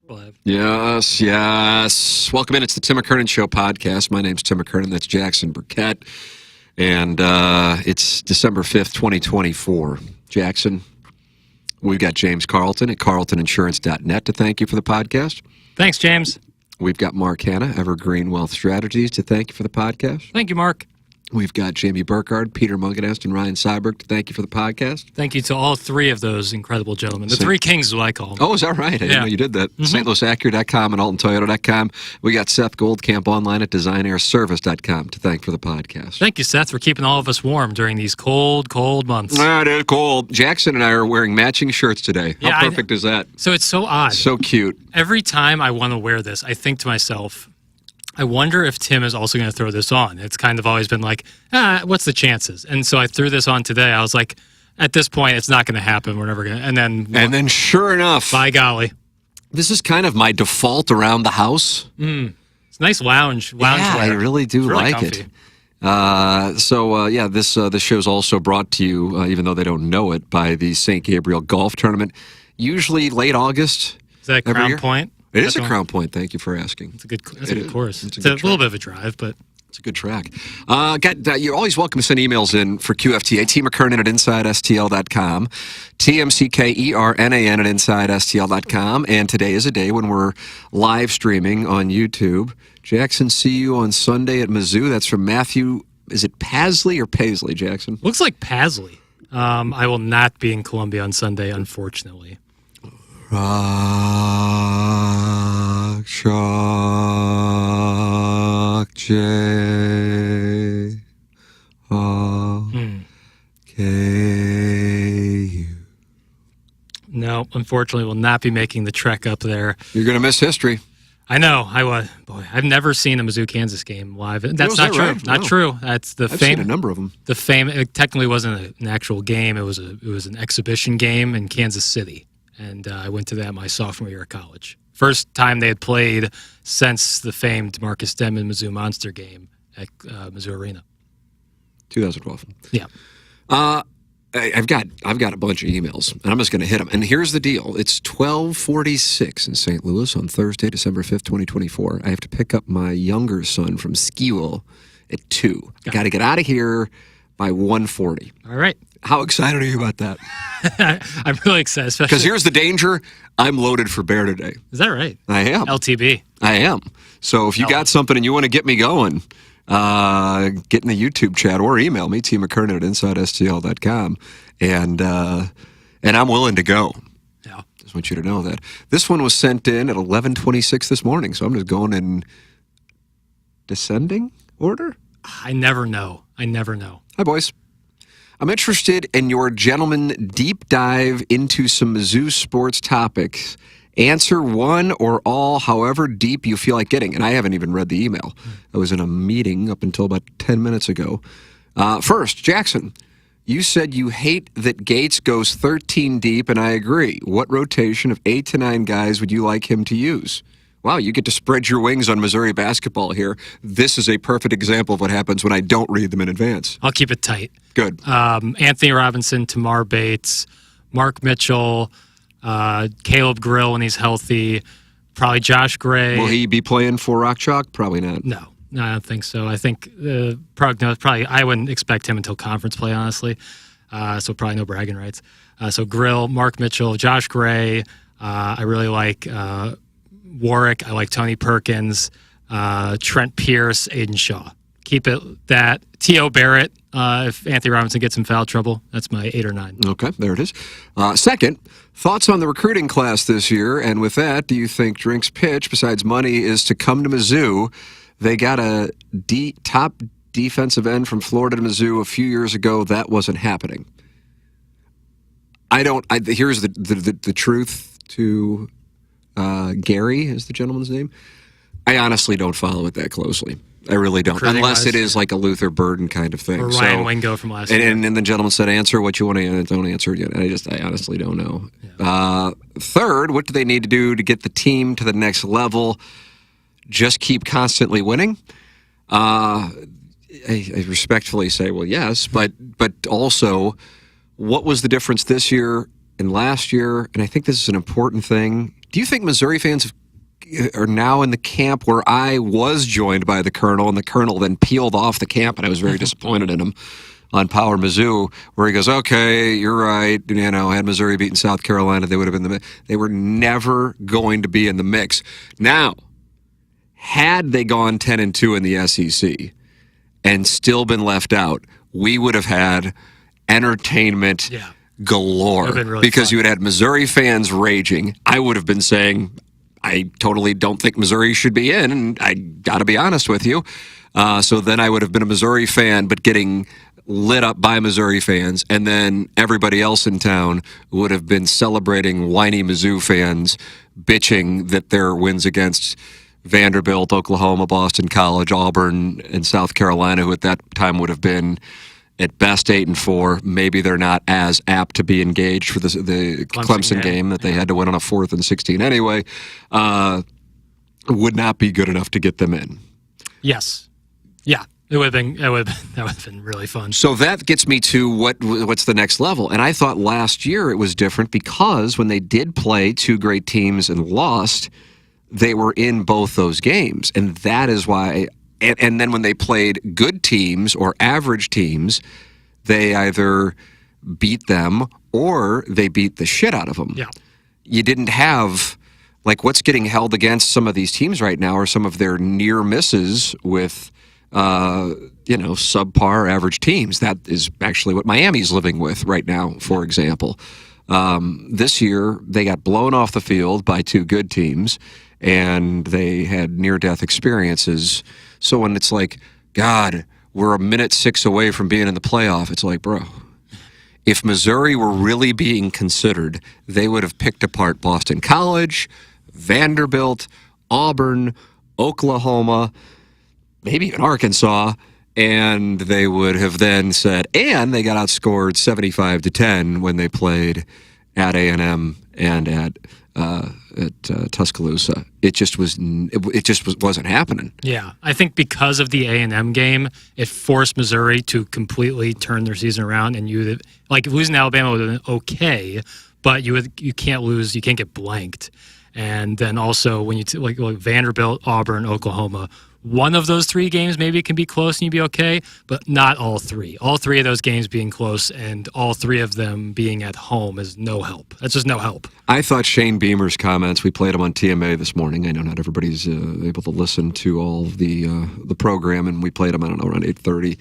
Live. Yes. Welcome in. It's the Tim McKernan Show podcast. My name's Tim McKernan. That's Jackson Burkett. And it's December 5th, 2024. Jackson, we've got James Carlton at carltoninsurance.net to thank you for the podcast. Thanks, James. We've got Mark Hanna, Evergreen Wealth Strategies, to thank you for the podcast. Thank you, Mark. We've got Jamie Burkhardt, Peter Mungenast, and Ryan Seiberg to thank you for the podcast. Thank you to all three of those incredible gentlemen. The three kings is what I call them. Oh, is that right? I didn't know you did that. StLouisAcura.com and AltonToyota.com. We got Seth Goldcamp online at DesignAirService.com to thank for the podcast. Thank you, Seth, for keeping all of us warm during these cold months. It is cold. Jackson and I are wearing matching shirts today. How perfect is that? So it's so odd. So cute. Every time I want to wear this, I think to myself, I wonder if Tim is also going to throw this on. It's kind of always been like, what's the chances? And so I threw this on today. I was like, at this point, it's not going to happen. We're never going to. And then sure enough. By golly. This is kind of my default around the house. It's a nice lounge Yeah, wear. I really do really like comfy. it. This show's also brought to you, even though they don't know it, by the St. Gabriel Golf Tournament, usually late August. Is that every Crown year. Point? It is a Crown Point. Thank you for asking. It's a good course. It's a little bit of a drive, but it's a good track. You're always welcome to send emails in for QFTA. T. McKernan at InsideSTL.com. TMCKERNAN at InsideSTL.com. And today is a day when we're live streaming on YouTube. Jackson, see you on Sunday at Mizzou. That's from Matthew. Is it Pasley or Paisley, Jackson? looks like Pasley. I will not be in Columbia on Sunday, unfortunately. Rock, shock, J, K. No, unfortunately, will not be making the trek up there. You're going to miss history. I know. I've never seen a Mizzou Kansas game live. That's not true. Right? Not No. true. That's the I've seen a number of them. The fame. It technically wasn't an actual game. It was an exhibition game in Kansas City, and I went to that my sophomore year of college. First time they had played since the famed Marcus Denman Mizzou Monster game at Mizzou Arena. 2012. Yeah. I've got a bunch of emails, and I'm just going to hit them. And here's the deal. It's 12:46 in St. Louis on Thursday, December 5th, 2024. I have to pick up my younger son from school at 2. I got to get out of here by 1:40. All right. How excited are you about that? I'm really excited, especially Because here's the danger. I'm loaded for bear today. Is that right? I am. LTB. I am. So if you got something and you want to get me going, get in the YouTube chat or email me, tmckernan at InsideSTL.com, and I'm willing to go. Yeah. Just want you to know that. This one was sent in at 11:26 this morning, so I'm just going in descending order. I never know. Hi, boys. I'm interested in your gentlemen deep dive into some Mizzou sports topics. Answer one or all, however deep you feel like getting. And I haven't even read the email. I was in a meeting up until about 10 minutes ago. First, Jackson, you said you hate that Gates goes 13 deep, and I agree. What rotation of 8 to 9 guys would you like him to use? Wow, you get to spread your wings on Missouri basketball here. This is a perfect example of what happens when I don't read them in advance. I'll keep it tight. Good. Anthony Robinson, Tamar Bates, Mark Mitchell, Caleb Grill when he's healthy, probably Josh Gray. Will he be playing for Rock Chalk? Probably not. No, I don't think so. I think probably I wouldn't expect him until conference play, honestly. So probably no bragging rights. So Grill, Mark Mitchell, Josh Gray. I really like Warwick. I like Tony Perkins, Trent Pierce, Aiden Shaw. Keep it that. T.O. Barrett, if Anthony Robinson gets in foul trouble, that's my 8 or 9. Okay, there it is. Second, thoughts on the recruiting class this year, and with that, do you think Drink's pitch, besides money, is to come to Mizzou? They got a top defensive end from Florida to Mizzou a few years ago. That wasn't happening. Here's the truth to Gary is the gentleman's name. I honestly don't follow it that closely. I really don't, unless it is like a Luther Burden kind of thing. Or Ryan Wingo from last year. And then the gentleman said, answer what you want to, don't answer it yet. I honestly don't know. Yeah. Third, what do they need to do to get the team to the next level? Just keep constantly winning? I respectfully say, well, yes, but also, what was the difference this year and last year? And I think this is an important thing. Do you think Missouri fans are now in the camp where I was joined by the Colonel, and the Colonel then peeled off the camp, and I was very disappointed in him on Power Mizzou, where he goes, okay, you're right, had Missouri beaten South Carolina, they would have been they were never going to be in the mix. Now, had they gone 10-2 in the SEC and still been left out, we would have had entertainment galore, really because fun. you would have had Missouri fans raging. I would have been saying, I totally don't think Missouri should be in, and I got to be honest with you. So then I would have been a Missouri fan, but getting lit up by Missouri fans, and then everybody else in town would have been celebrating whiny Mizzou fans, bitching that their wins against Vanderbilt, Oklahoma, Boston College, Auburn, and South Carolina, who at that time would have been at best 8-4. Maybe they're not as apt to be engaged for the Clemson game that they had to win on a 4th and 16 anyway. Would not be good enough to get them in. Yes. Yeah. That would have been really fun. So that gets me to what's the next level. And I thought last year it was different because when they did play two great teams and lost, they were in both those games. And that is why, and then when they played good teams or average teams, they either beat them or they beat the shit out of them. Yeah. You didn't have, like, what's getting held against some of these teams right now are some of their near misses with subpar average teams. That is actually what Miami's living with right now, for example. This year, they got blown off the field by two good teams, and they had near-death experiences. So when it's like, God, we're a minute 6 away from being in the playoff, it's like, bro, if Missouri were really being considered, they would have picked apart Boston College, Vanderbilt, Auburn, Oklahoma, maybe even Arkansas, and they would have then said, and they got outscored 75-10 when they played at A&M and at Tuscaloosa. It just wasn't happening. Yeah, I think because of the A&M game, it forced Missouri to completely turn their season around, and losing to Alabama would have been okay, but you can't lose, you can't get blanked. And then also when you like Vanderbilt, Auburn, Oklahoma, one of those three games maybe it can be close and you'd be okay, but not all three. All three of those games being close and all three of them being at home is no help. That's just no help. I thought Shane Beamer's comments, we played them on TMA this morning. I know not everybody's able to listen to all of the program, and we played them, I don't know, around 8:30.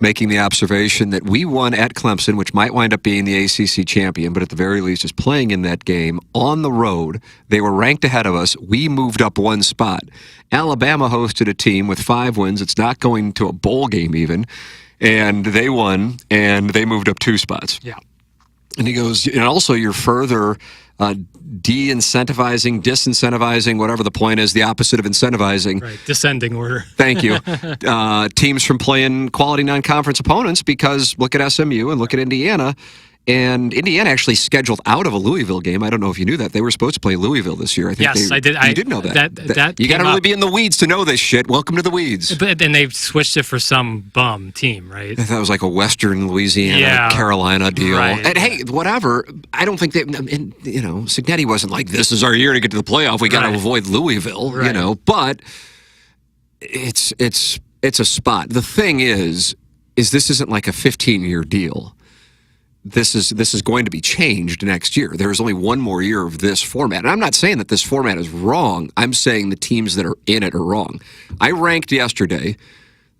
Making the observation that we won at Clemson, which might wind up being the ACC champion, but at the very least is playing in that game on the road. They were ranked ahead of us. We moved up one spot. Alabama hosted a team with 5 wins. It's not going to a bowl game even. And they won, and they moved up 2 spots. Yeah. And he goes, and also you're further disincentivizing, whatever the point is, the opposite of incentivizing. Right, descending order. Thank you. Teams from playing quality non-conference opponents, because look at SMU and look at Indiana. And Indiana actually scheduled out of a Louisville game. I don't know if you knew that. They were supposed to play Louisville this year. I think I did. You did know that. That you got to really be in the weeds to know this shit. Welcome to the weeds. But then they've switched it for some bum team, right? That was like a Western Louisiana, Carolina deal. Right. And hey, whatever. I don't think Cignetti wasn't like, this is our year to get to the playoff. We got to avoid Louisville, But it's a spot. The thing is this isn't like a 15-year deal. This is going to be changed next year. There's only one more year of this format. And I'm not saying that this format is wrong. I'm saying the teams that are in it are wrong. I ranked yesterday.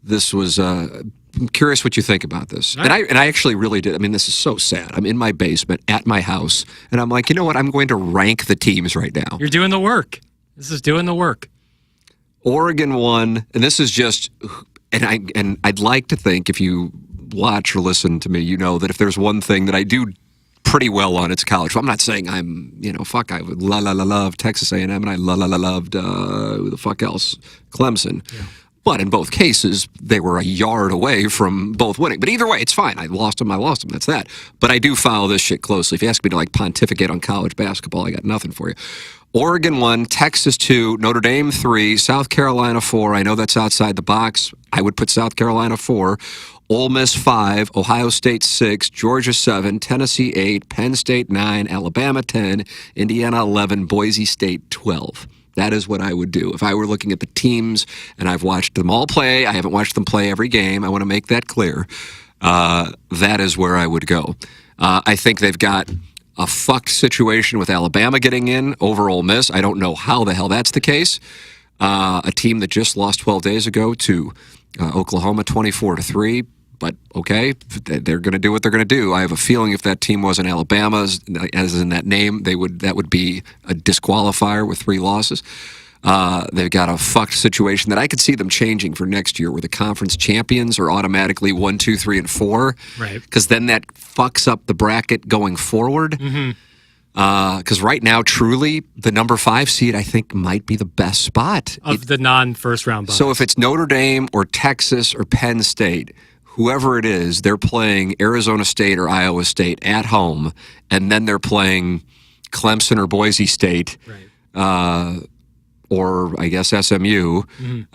This was I'm curious what you think about this. And I actually really did. I mean, this is so sad. I'm in my basement at my house, and I'm like, you know what? I'm going to rank the teams right now. You're doing the work. This is doing the work. Oregon won, and this is just, and I'd like to think, if you watch or listen to me, you know that if there's one thing that I do pretty well on, it's college. I'm not saying I'm, I would love Texas A&M, and I loved who the fuck else, Clemson. Yeah. But in both cases, they were a yard away from both winning. But either way, it's fine. I lost them. That's that. But I do follow this shit closely. If you ask me to like pontificate on college basketball, I got nothing for you. Oregon 1, Texas 2, Notre Dame 3, South Carolina 4. I know that's outside the box. I would put South Carolina 4. Ole Miss 5, Ohio State 6, Georgia 7, Tennessee 8, Penn State 9, Alabama 10, Indiana 11, Boise State 12. That is what I would do. If I were looking at the teams, and I've watched them all play, I haven't watched them play every game, I want to make that clear, that is where I would go. I think they've got a fucked situation with Alabama getting in over Ole Miss. I don't know how the hell that's the case. A team that just lost 12 days ago to Oklahoma 24-3. But okay, they're going to do what they're going to do. I have a feeling if that team wasn't Alabama's, as in that name, that would be a disqualifier with 3 losses. They've got a fucked situation that I could see them changing for next year, where the conference champions are automatically 1, 2, 3, and 4. Right. Because then that fucks up the bracket going forward. Because right now, truly, the number 5 seed, I think, might be the best spot of the non-first round buys. So if it's Notre Dame or Texas or Penn State, whoever it is, they're playing Arizona State or Iowa State at home, and then they're playing Clemson or Boise State, or I guess SMU, in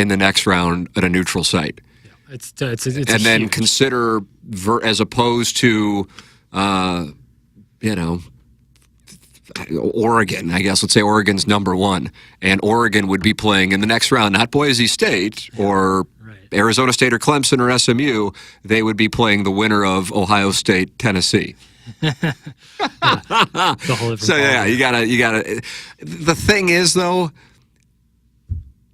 the next round at a neutral site. Yeah, it's and then huge. Consider, as opposed to, Oregon, I guess, let's say Oregon's number 1, and Oregon would be playing in the next round, not Boise State or Arizona State or Clemson or SMU, they would be playing the winner of Ohio State, Tennessee. So yeah, you gotta. The thing is, though,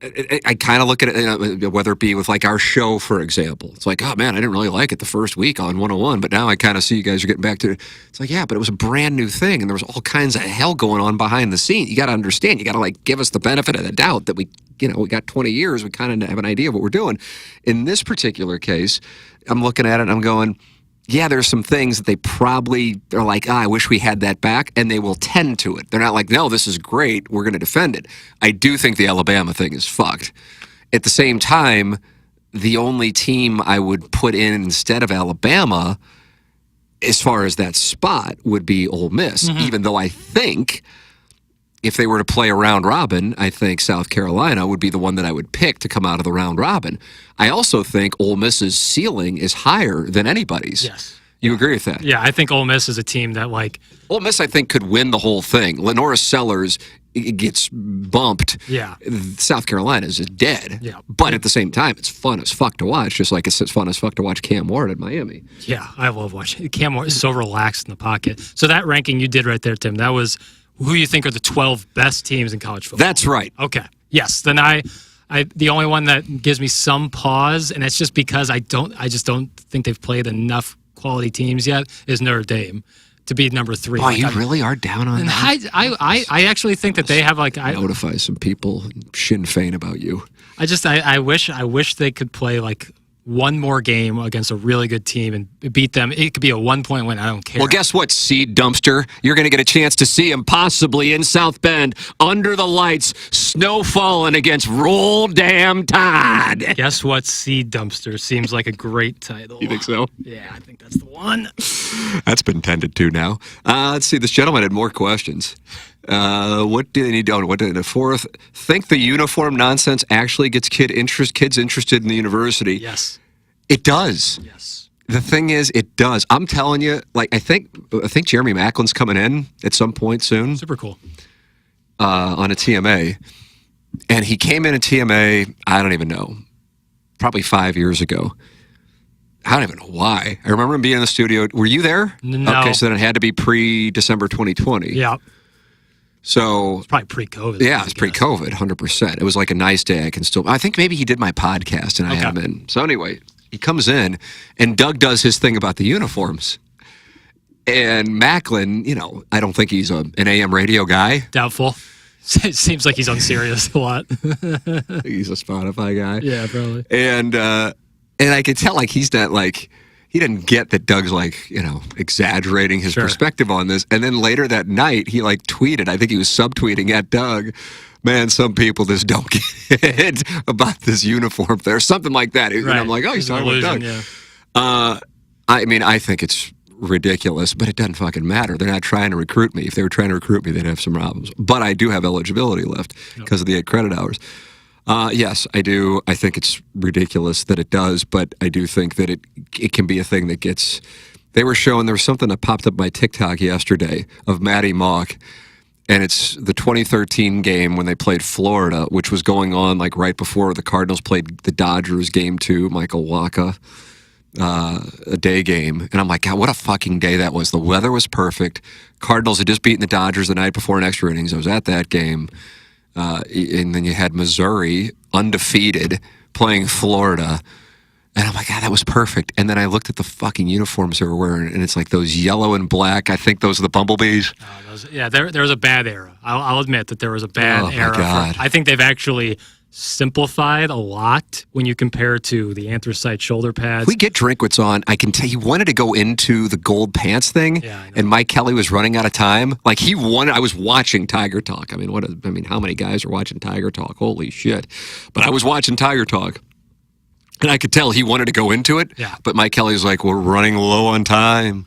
I kind of look at it, whether it be with like our show, for example. It's like, oh man, I didn't really like it the first week on 101, but now I kind of see you guys are getting back to it. It's like, yeah, but it was a brand new thing, and there was all kinds of hell going on behind the scenes. You got to understand. You got to like give us the benefit of the doubt that we got 20 years. We kind of have an idea of what we're doing. In this particular case, I'm looking at it and I'm going, yeah, there's some things that they probably are like, I wish we had that back, and they will tend to it. They're not like, no, this is great, we're going to defend it. I do think the Alabama thing is fucked. At the same time, the only team I would put in instead of Alabama, as far as that spot, would be Ole Miss, even though I think if they were to play a round robin, I think South Carolina would be the one that I would pick to come out of the round robin. I also think Ole Miss's ceiling is higher than anybody's. Yes. You agree with that? Yeah, I think Ole Miss is a team that, like... Ole Miss, I think, could win the whole thing. Lenora Sellers gets bumped. Yeah. South Carolina is just dead. Yeah. But at the same time, it's fun as fuck to watch, just like it's fun as fuck to watch Cam Ward at Miami. Yeah, I love watching. Cam Ward is so relaxed in the pocket. So that ranking you did right there, Tim, that was... who you think are the 12 best teams in college football. That's right. Okay. Yes. Then I the only one that gives me some pause, and it's just because I just don't think they've played enough quality teams yet, is Notre Dame to be number 3. Oh, you really are down on that? I actually think that they have like notify some people Sinn Féin about you. I wish they could play like one more game against a really good team and beat them. It could be a 1-point win. I don't care. Well, guess what, Seed Dumpster? You're going to get a chance to see him possibly in South Bend under the lights, snow falling against Roll Damn Tide. Guess what, Seed Dumpster? Seems like a great title. You think so? Yeah, I think that's the one. That's been tended to now. Let's see. This gentleman had more questions. What do they need to know? What the fourth? Think the uniform nonsense actually gets kids interested in the university? Yes, it does. Yes, the thing is, it does. I'm telling you, like I think Jeremy Macklin's coming in at some point soon. Super cool. On a TMA, and he came in a TMA. I don't even know, probably 5 years ago. I don't even know why. I remember him being in the studio. Were you there? No. Okay, so then it had to be pre-December 2020. Yeah. So it's probably pre-COVID. Yeah, it's pre-COVID, 100%. It was like a nice day. I think maybe he did my podcast and I had him in. So anyway, he comes in and Doug does his thing about the uniforms. And Macklin, I don't think he's an AM radio guy. Doubtful. It seems like he's on Sirius a lot. He's a Spotify guy. Yeah, probably. And I could tell like he's not like... He didn't get that Doug's like, exaggerating his perspective on this. And then later that night, he like tweeted, I think he was subtweeting at Doug, man, some people just don't get it about this uniform. There's something like that. And I'm like, oh, he's talking about Doug. Yeah. I mean, I think it's ridiculous, but it doesn't fucking matter. They're not trying to recruit me. If they were trying to recruit me, they'd have some problems. But I do have eligibility left because of the 8 credit hours. Yes, I do. I think it's ridiculous that it does, but I do think that it can be a thing that gets... They were showing, there was something that popped up my TikTok yesterday of Matty Mock, and it's the 2013 game when they played Florida, which was going on like right before the Cardinals played the Dodgers game 2, Michael Wacha, a day game. And I'm like, God, what a fucking day that was. The weather was perfect. Cardinals had just beaten the Dodgers the night before in extra innings. I was at that game. And then you had Missouri, undefeated, playing Florida. And I'm like, God, that was perfect. And then I looked at the fucking uniforms they were wearing, and it's like those yellow and black. I think those are the Bumblebees. There was a bad era. I'll admit that there was a bad era. My God. I think they've actually simplified a lot when you compare to the anthracite shoulder pads. If we get Drinkwitz on, I can tell he wanted to go into the gold pants thing, and Mike Kelly was running out of time. Like he wanted. I was watching Tiger Talk. I mean, how many guys are watching Tiger Talk? Holy shit! But I was watching Tiger Talk. And I could tell he wanted to go into it, but Mike Kelly was like, we're running low on time.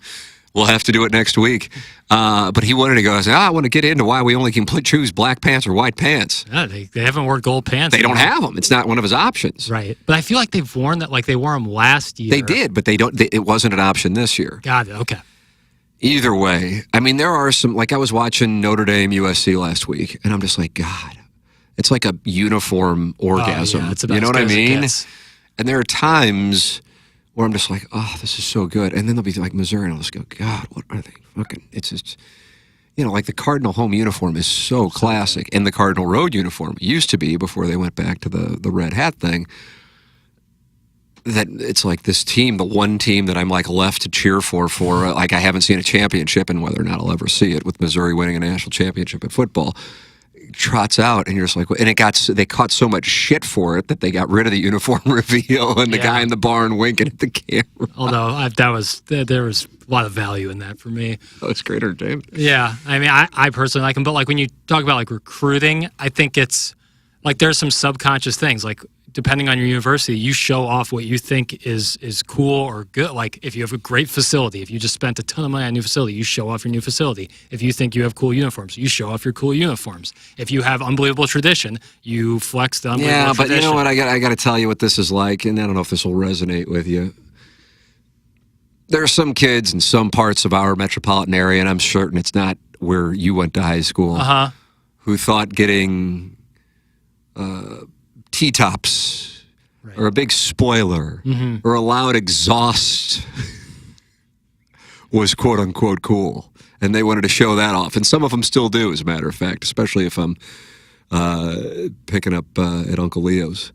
We'll have to do it next week. But he wanted to go. I said, I want to get into why we only can choose black pants or white pants. Yeah, they haven't worn gold pants. They don't have them. It's not one of his options. Right. But I feel like they've worn that, like they wore them last year. They did, but it wasn't an option this year. Got it. Okay. Either way, I mean, there are some, like I was watching Notre Dame USC last week, and I'm just like, God, it's like a uniform orgasm. It's you know what I mean? And there are times where I'm just like, oh, this is so good. And then they'll be like Missouri, and I'll just go, God, what are they fucking... It's just, like the Cardinal home uniform is so classic. And the Cardinal road uniform used to be, before they went back to the red hat thing, that it's like this team, the one team that I'm like left to cheer for, like I haven't seen a championship, and whether or not I'll ever see it, with Missouri winning a national championship in football, trots out, and you're just like, and they caught so much shit for it that they got rid of the uniform reveal and the guy in the barn winking at the camera. Although there was a lot of value in that for me. Oh, it's great entertainment. Yeah, I mean, I personally like them, but like when you talk about like recruiting, I think it's like there's some subconscious things, like depending on your university, you show off what you think is cool or good. Like if you have a great facility, if you just spent a ton of money on a new facility, you show off your new facility. If you think you have cool uniforms, you show off your cool uniforms. If you have unbelievable tradition, you flex the unbelievable tradition. Yeah, but you know what? I got to tell you what this is like, and I don't know if this will resonate with you. There are some kids in some parts of our metropolitan area, and I'm certain it's not where you went to high school, who thought getting T-tops or a big spoiler or a loud exhaust was quote-unquote cool. And they wanted to show that off. And some of them still do, as a matter of fact, especially if I'm picking up at Uncle Leo's.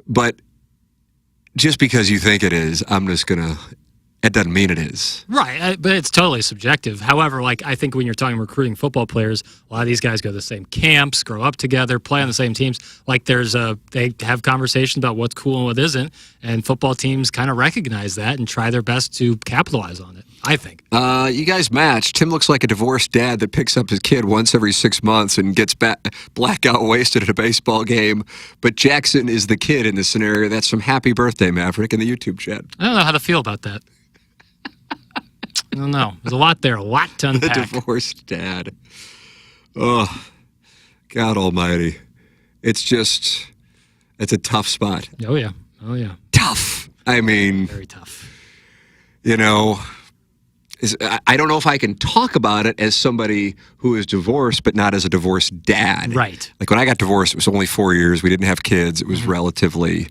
But just because you think it is, I'm just going to... It doesn't mean it is. Right, but it's totally subjective. However, like I think when you're talking recruiting football players, a lot of these guys go to the same camps, grow up together, play on the same teams. Like they have conversations about what's cool and what isn't, and football teams kind of recognize that and try their best to capitalize on it, I think. You guys match. Tim looks like a divorced dad that picks up his kid once every 6 months and gets blackout wasted at a baseball game. But Jackson is the kid in this scenario. That's from Happy Birthday Maverick in the YouTube chat. I don't know how to feel about that. I don't know. There's a lot there, a lot to unpack. The divorced dad. Oh, God almighty. It's a tough spot. Oh, yeah. Oh, yeah. Tough. I mean. Very tough. You know, I don't know if I can talk about it as somebody who is divorced, but not as a divorced dad. Right. Like when I got divorced, it was only 4 years. We didn't have kids. It was relatively,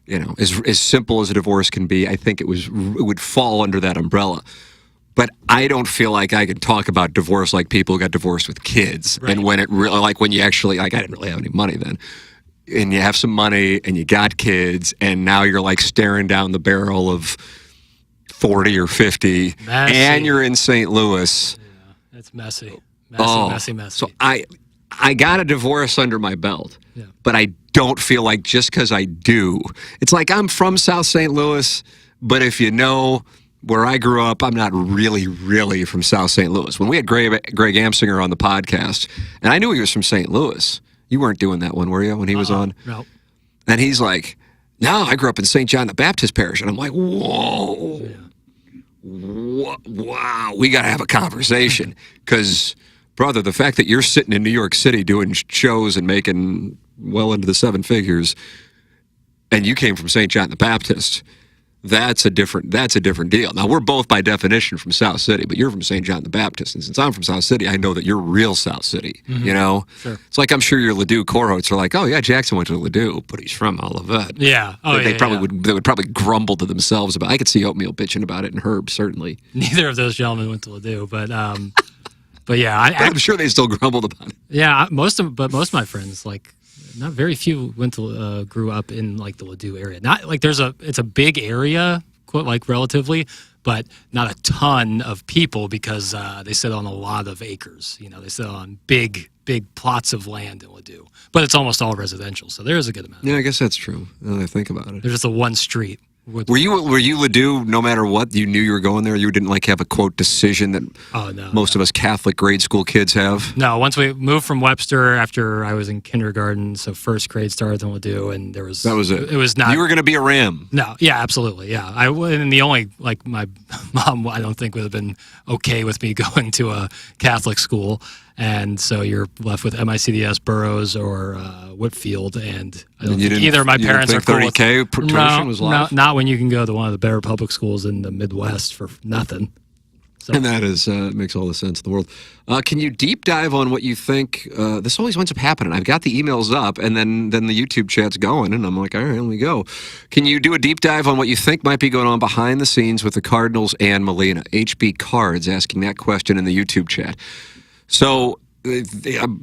as simple as a divorce can be. I think it would fall under that umbrella. But I don't feel like I can talk about divorce like people who got divorced with kids. Right. And when it really, like when you actually, like I didn't really have any money then. And you have some money and you got kids and now you're like staring down the barrel of 40 or 50 and you're in St. Louis. Yeah, that's messy. Messy. So I got a divorce under my belt. Yeah. But I don't feel like just because I do. It's like I'm from South St. Louis, but if you know... where I grew up, I'm not really from South St. Louis. When we had Greg Amsinger on the podcast, and I knew he was from St. Louis. You weren't doing that one, were you, when he was on? No. And he's like, no, I grew up in St. John the Baptist Parish. And I'm like, whoa. Yeah. Wow, we got to have a conversation. Because, brother, the fact that you're sitting in New York City doing shows and making well into the seven figures, and you came from St. John the Baptist, that's a different deal. Now, we're both by definition from South City, but you're from St. John the Baptist. And since I'm from South City, I know that you're real South City, you know? Sure. It's like I'm sure your Ladue cohorts are like, oh, yeah, Jackson went to Ladue, but he's from Olivet. Yeah. Oh, they would probably grumble to themselves about it. I could see Oatmeal bitching about it, and Herb, certainly. Neither of those gentlemen went to Ladue, but yeah. I'm sure they still grumbled about it. Yeah, most of my friends, like, not very few grew up in like the Ladue area. Not like it's a big area, like relatively, but not a ton of people because they sit on a lot of acres. You know, they sit on big plots of land in Ladue, but it's almost all residential, so there is a good amount. Yeah, I guess that's true. Now that I think about it, there's just a one street. Were you Ladue? No matter what, you knew you were going there. You didn't like have a quote decision that most of us Catholic grade school kids have. No, once we moved from Webster after I was in kindergarten, so first grade started in Ladue, and that was it. It was not. You were going to be a Ram. No, yeah, absolutely, yeah. And the only like my mom, I don't think would have been okay with me going to a Catholic school. And so you're left with MICDS, Burroughs, or Whitfield, and I don't think either of my parents are cool with 30K tuition was live? Not when you can go to one of the better public schools in the Midwest for nothing. So. And that makes all the sense in the world. Can you deep dive on what you think? This always winds up happening. I've got the emails up, and then the YouTube chat's going, and I'm like, all right, here we go. Can you do a deep dive on what you think might be going on behind the scenes with the Cardinals and Molina? HB Cards asking that question in the YouTube chat. So let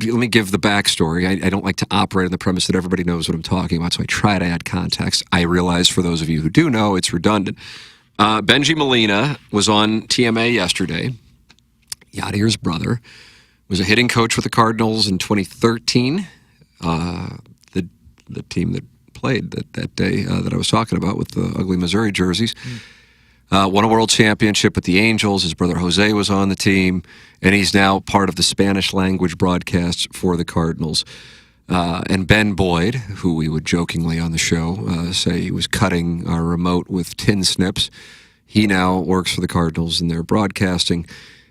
me give the backstory. I don't like to operate on the premise that everybody knows what I'm talking about, so I try to add context. I realize for those of you who do know, it's redundant. Benji Molina was on TMA yesterday. Yadir's brother was a hitting coach with the Cardinals in 2013. The team that played that day that I was talking about with the ugly Missouri jerseys. Won a world championship with the Angels. His brother Jose was on the team, and he's now part of the Spanish language broadcasts for the Cardinals. And Ben Boyd, who we would jokingly on the show say he was cutting our remote with tin snips, he now works for the Cardinals and they're broadcasting.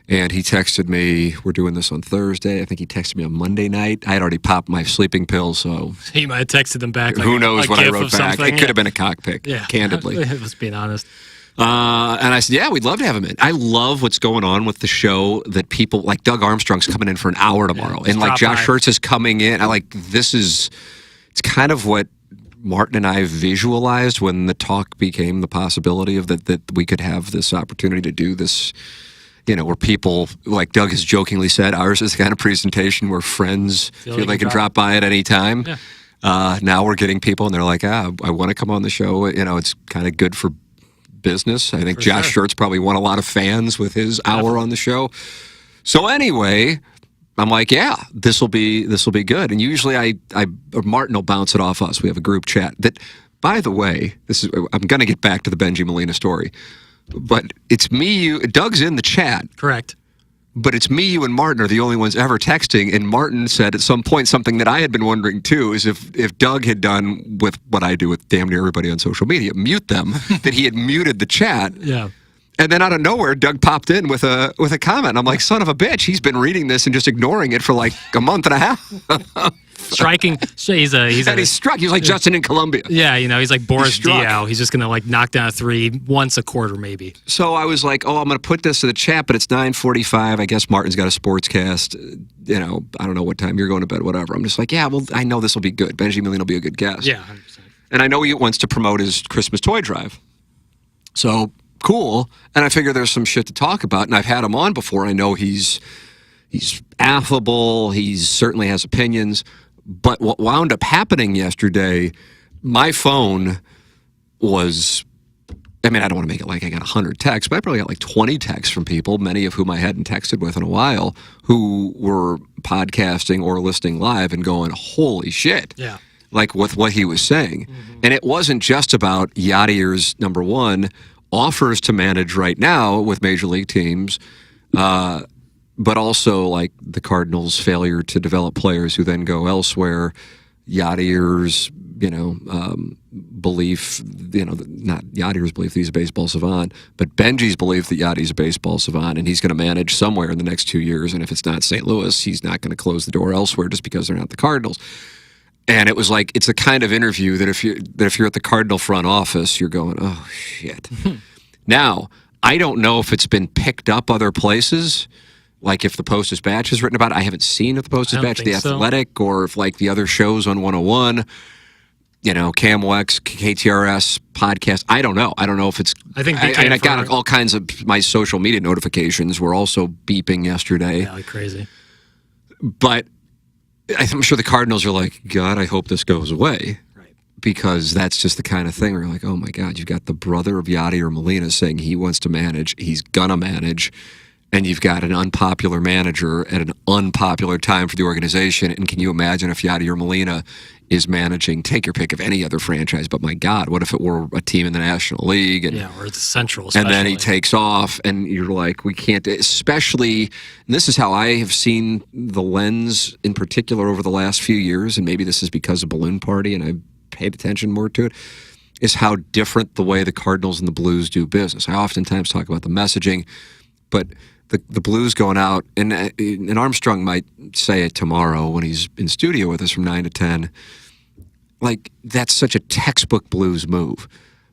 And he texted me, we're doing this on Thursday. I think he texted me on Monday night. I had already popped my sleeping pill, so... He might have texted him back. Who knows what I wrote back. It could have been a cockpick, candidly. Let's be honest. And I said, yeah, we'd love to have him in. I love what's going on with the show that people, like Doug Armstrong's coming in for an hour tomorrow. And like Josh Hertz is coming in. It's kind of what Martin and I visualized when the talk became the possibility of that we could have this opportunity to do this, you know, where people, like Doug has jokingly said, ours is the kind of presentation where friends feel they can drop by at any time. Yeah. Now we're getting people and they're like, I want to come on the show. You know, it's kind of good for business. I think Josh Schertz probably won a lot of fans with his hour on the show. So anyway, I'm like, yeah, this will be good. And usually Martin will bounce it off us. We have a group chat that, by the way, I'm going to get back to the Benji Molina story, but it's me, you, Doug's in the chat. Correct. But it's me, you, and Martin are the only ones ever texting. And Martin said at some point something that I had been wondering too, is if Doug had done with what I do with damn near everybody on social media, mute them, that he had muted the chat. Yeah. And then out of nowhere, Doug popped in with a comment. And I'm like, son of a bitch, he's been reading this and just ignoring it for like a month and a half. Striking. He's struck. He's like Justin in Columbia. Yeah, you know, he's like Boris Diaw. He's just going to like knock down a three once a quarter maybe. So I was like, I'm going to put this to the chat, but it's 9:45. I guess Martin's got a sportscast. You know, I don't know what time you're going to bed, whatever. I'm just like, yeah, well, I know this will be good. Benji Molina will be a good guest. Yeah, 100%. And I know he wants to promote his Christmas toy drive. So cool. And I figure there's some shit to talk about. And I've had him on before. I know he's affable. He certainly has opinions. But what wound up happening yesterday, my phone was, I mean, I don't want to make it like I got 100 texts, but I probably got like 20 texts from people, many of whom I hadn't texted with in a while, who were podcasting or listening live and going, holy shit. Yeah. Like with what he was saying. Mm-hmm. And it wasn't just about Yadir's, number one, offers to manage right now with major league teams, but also like the Cardinals' failure to develop players who then go elsewhere. Yadier's, belief, not Yadier's belief that he's a baseball savant, but Benji's belief that Yadi's a baseball savant, and he's going to manage somewhere in the next 2 years. And if it's not St. Louis, he's not going to close the door elsewhere just because they're not the Cardinals. And it was like, it's a kind of interview that if you're at the Cardinal front office, you're going, oh shit. Now, I don't know if it's been picked up other places. Like if the Post-Dispatch has written about it. I haven't seen if the Post-Dispatch, The Athletic, or if like the other shows on 101, KMOX, KTRS podcast. I don't know. I don't know if it's. I think I got all kinds of my social media notifications were also beeping yesterday. Yeah, like crazy. But I'm sure the Cardinals are like, God, I hope this goes away. Right. Because that's just the kind of thing where you're like, oh my God, you've got the brother of Yadier Molina saying he wants to manage. He's gonna manage. And you've got an unpopular manager at an unpopular time for the organization. And can you imagine if Yadier Molina is managing, take your pick of any other franchise, but my God, what if it were a team in the National League? And, or it's Central, especially. And then he takes off, and you're like, we can't, especially, and this is how I have seen the lens in particular over the last few years, and maybe this is because of Balloon Party, and I paid attention more to it, is how different the way the Cardinals and the Blues do business. I oftentimes talk about the messaging, but the Blues going out, and Armstrong might say it tomorrow when he's in studio with us from 9 to 10, like that's such a textbook Blues move.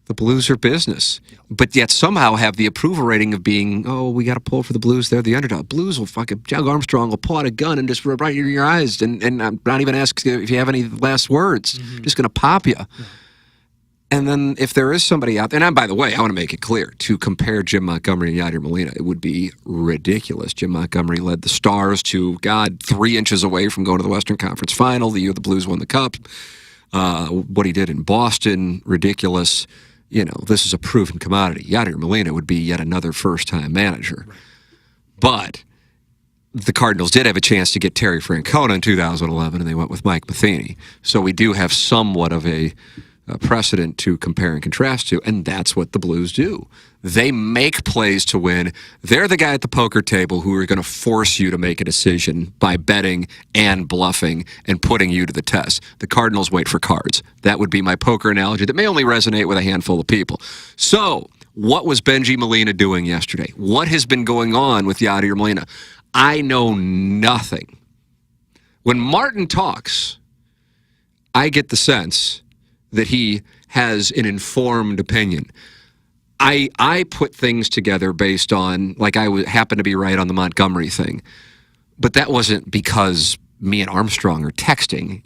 The Blues are business, but yet somehow have the approval rating of being, we got to pull for the Blues. They're the underdog. Blues will Doug Armstrong will pull out a gun and just right in your eyes, and I'm not even asking if you have any last words. Just going to pop you. Yeah. And then if there is somebody out there, and by the way, I want to make it clear, to compare Jim Montgomery and Yadier Molina, it would be ridiculous. Jim Montgomery led the Stars to, 3 inches away from going to the Western Conference Final the year the Blues won the Cup. What he did in Boston, ridiculous. This is a proven commodity. Yadier Molina would be yet another first-time manager. Right. But the Cardinals did have a chance to get Terry Francona in 2011, and they went with Mike Matheny. So we do have somewhat of a precedent to compare and contrast to, and that's what the Blues do. They make plays to win. They're the guy at the poker table who are going to force you to make a decision by betting and bluffing and putting you to the test. The Cardinals wait for cards. That would be my poker analogy that may only resonate with a handful of people. So, what was Benji Molina doing yesterday? What has been going on with Yadier Molina? I know nothing. When Martin talks, I get the sense that he has an informed opinion. I put things together based on, like I happened to be right on the Montgomery thing, but that wasn't because me and Armstrong are texting,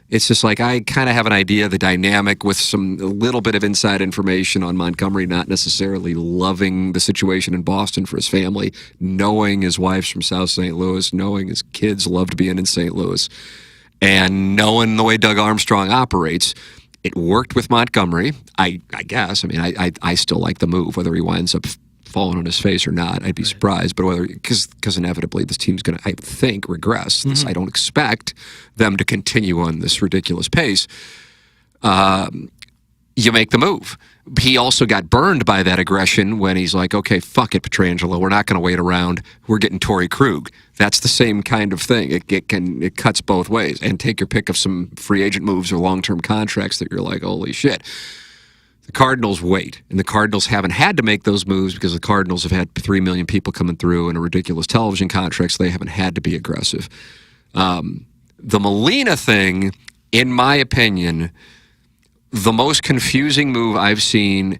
It's just like I kind of have an idea of the dynamic with a little bit of inside information on Montgomery, not necessarily loving the situation in Boston for his family, knowing his wife's from South St. Louis, knowing his kids loved being in St. Louis, and knowing the way Doug Armstrong operates. It worked with Montgomery, I guess. I mean, I still like the move, whether he winds up falling on his face or not. I'd be surprised, but because inevitably this team's going to, I think, regress. I don't expect them to continue on this ridiculous pace. You make the move. He also got burned by that aggression when he's like, okay, fuck it, Pietrangelo. We're not going to wait around. We're getting Torrey Krug. That's the same kind of thing. It cuts both ways. And take your pick of some free agent moves or long-term contracts that you're like, holy shit. The Cardinals wait. And the Cardinals haven't had to make those moves because the Cardinals have had 3 million people coming through and a ridiculous television contract, so they haven't had to be aggressive. The Molina thing, in my opinion, the most confusing move I've seen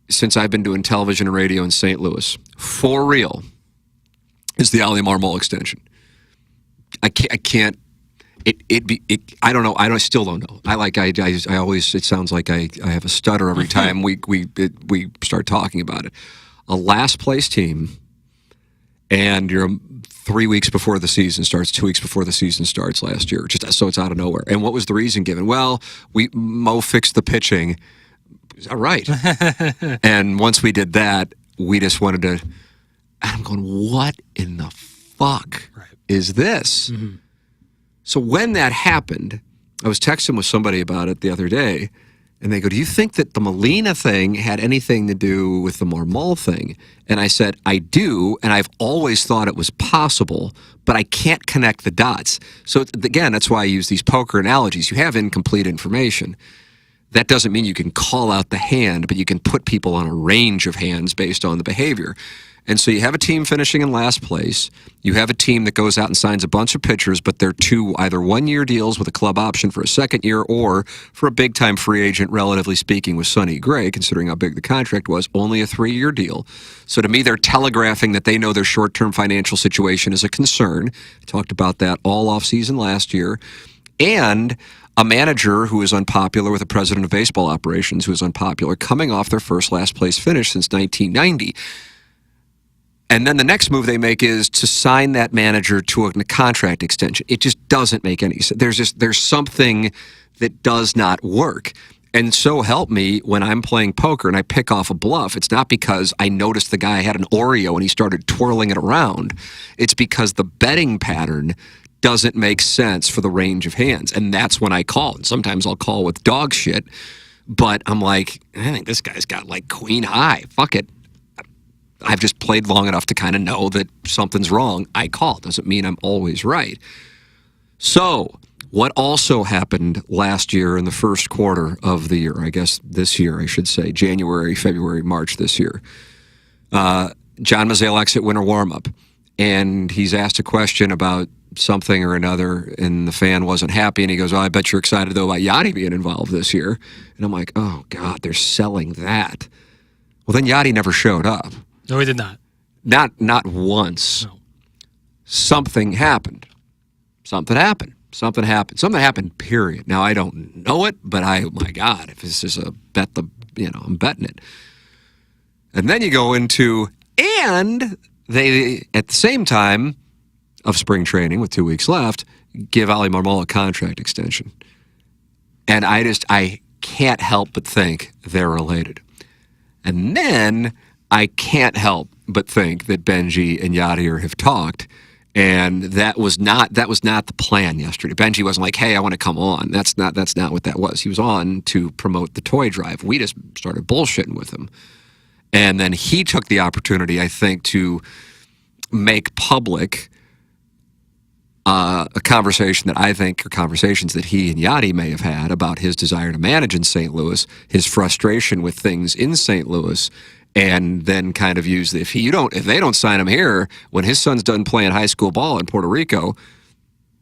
since I've been doing television and radio in St. Louis, for real, is the Ali Marmol extension. I can't. I don't know. I still don't know. I always. It sounds like I have a stutter every time we start talking about it. A last place team, and you're 3 weeks before the season starts, 2 weeks before the season starts last year, just so it's out of nowhere. And what was the reason given? Well, Mo fixed the pitching. All right. And once we did that, we just wanted to. I'm going, what in the fuck is this? So when that happened, I was texting with somebody about it the other day, And they go, do you think that the Molina thing had anything to do with the Marmol thing? And I said, I do, and I've always thought it was possible, but I can't connect the dots. So again, that's why I use these poker analogies. You have incomplete information. That doesn't mean you can call out the hand, but you can put people on a range of hands based on the behavior. And so you have a team finishing in last place. You have a team that goes out and signs a bunch of pitchers, but they're 2 either one-year deals with a club option for a second year or for a big-time free agent, relatively speaking, with Sonny Gray, considering how big the contract was, only a 3-year deal. So to me, they're telegraphing that they know their short-term financial situation is a concern. I talked about that all offseason last year. And a manager who is unpopular with a president of baseball operations who is unpopular, coming off their first last-place finish since 1990. And then the next move they make is to sign that manager to a contract extension. It just doesn't make any sense. There's something that does not work. And so help me, when I'm playing poker and I pick off a bluff, it's not because I noticed the guy had an Oreo and he started twirling it around. It's because the betting pattern doesn't make sense for the range of hands. And that's when I call. And sometimes I'll call with dog shit. But I'm like, I think this guy's got like queen high. Fuck it. I've just played long enough to kind of know that something's wrong. I call. Doesn't mean I'm always right. So what also happened last year in the first quarter of the year, I guess this year, I should say, January, February, March this year, John Mozeliak's at winter warm-up, and he's asked a question about something or another, and the fan wasn't happy, and he goes, I bet you're excited, though, about Yachty being involved this year. And I'm like, oh, God, they're selling that. Well, then Yachty never showed up. No, he did not. Not once. No. Something happened. Something happened, period. Now, I don't know it, but oh my God, if this is a bet, I'm betting it. And then you go into, and they, at the same time of spring training with 2 weeks left, give Ali Marmol a contract extension. And I can't help but think they're related. And then I can't help but think that Benji and Yadier have talked, and that was not the plan yesterday. Benji wasn't like, "Hey, I want to come on." That's not what that was. He was on to promote the toy drive. We just started bullshitting with him, and then he took the opportunity, I think, to make public a conversation that I think are conversations that he and Yachty may have had about his desire to manage in St. Louis, his frustration with things in St. Louis. And then kind of use if they don't sign him here when his son's done playing high school ball in Puerto Rico,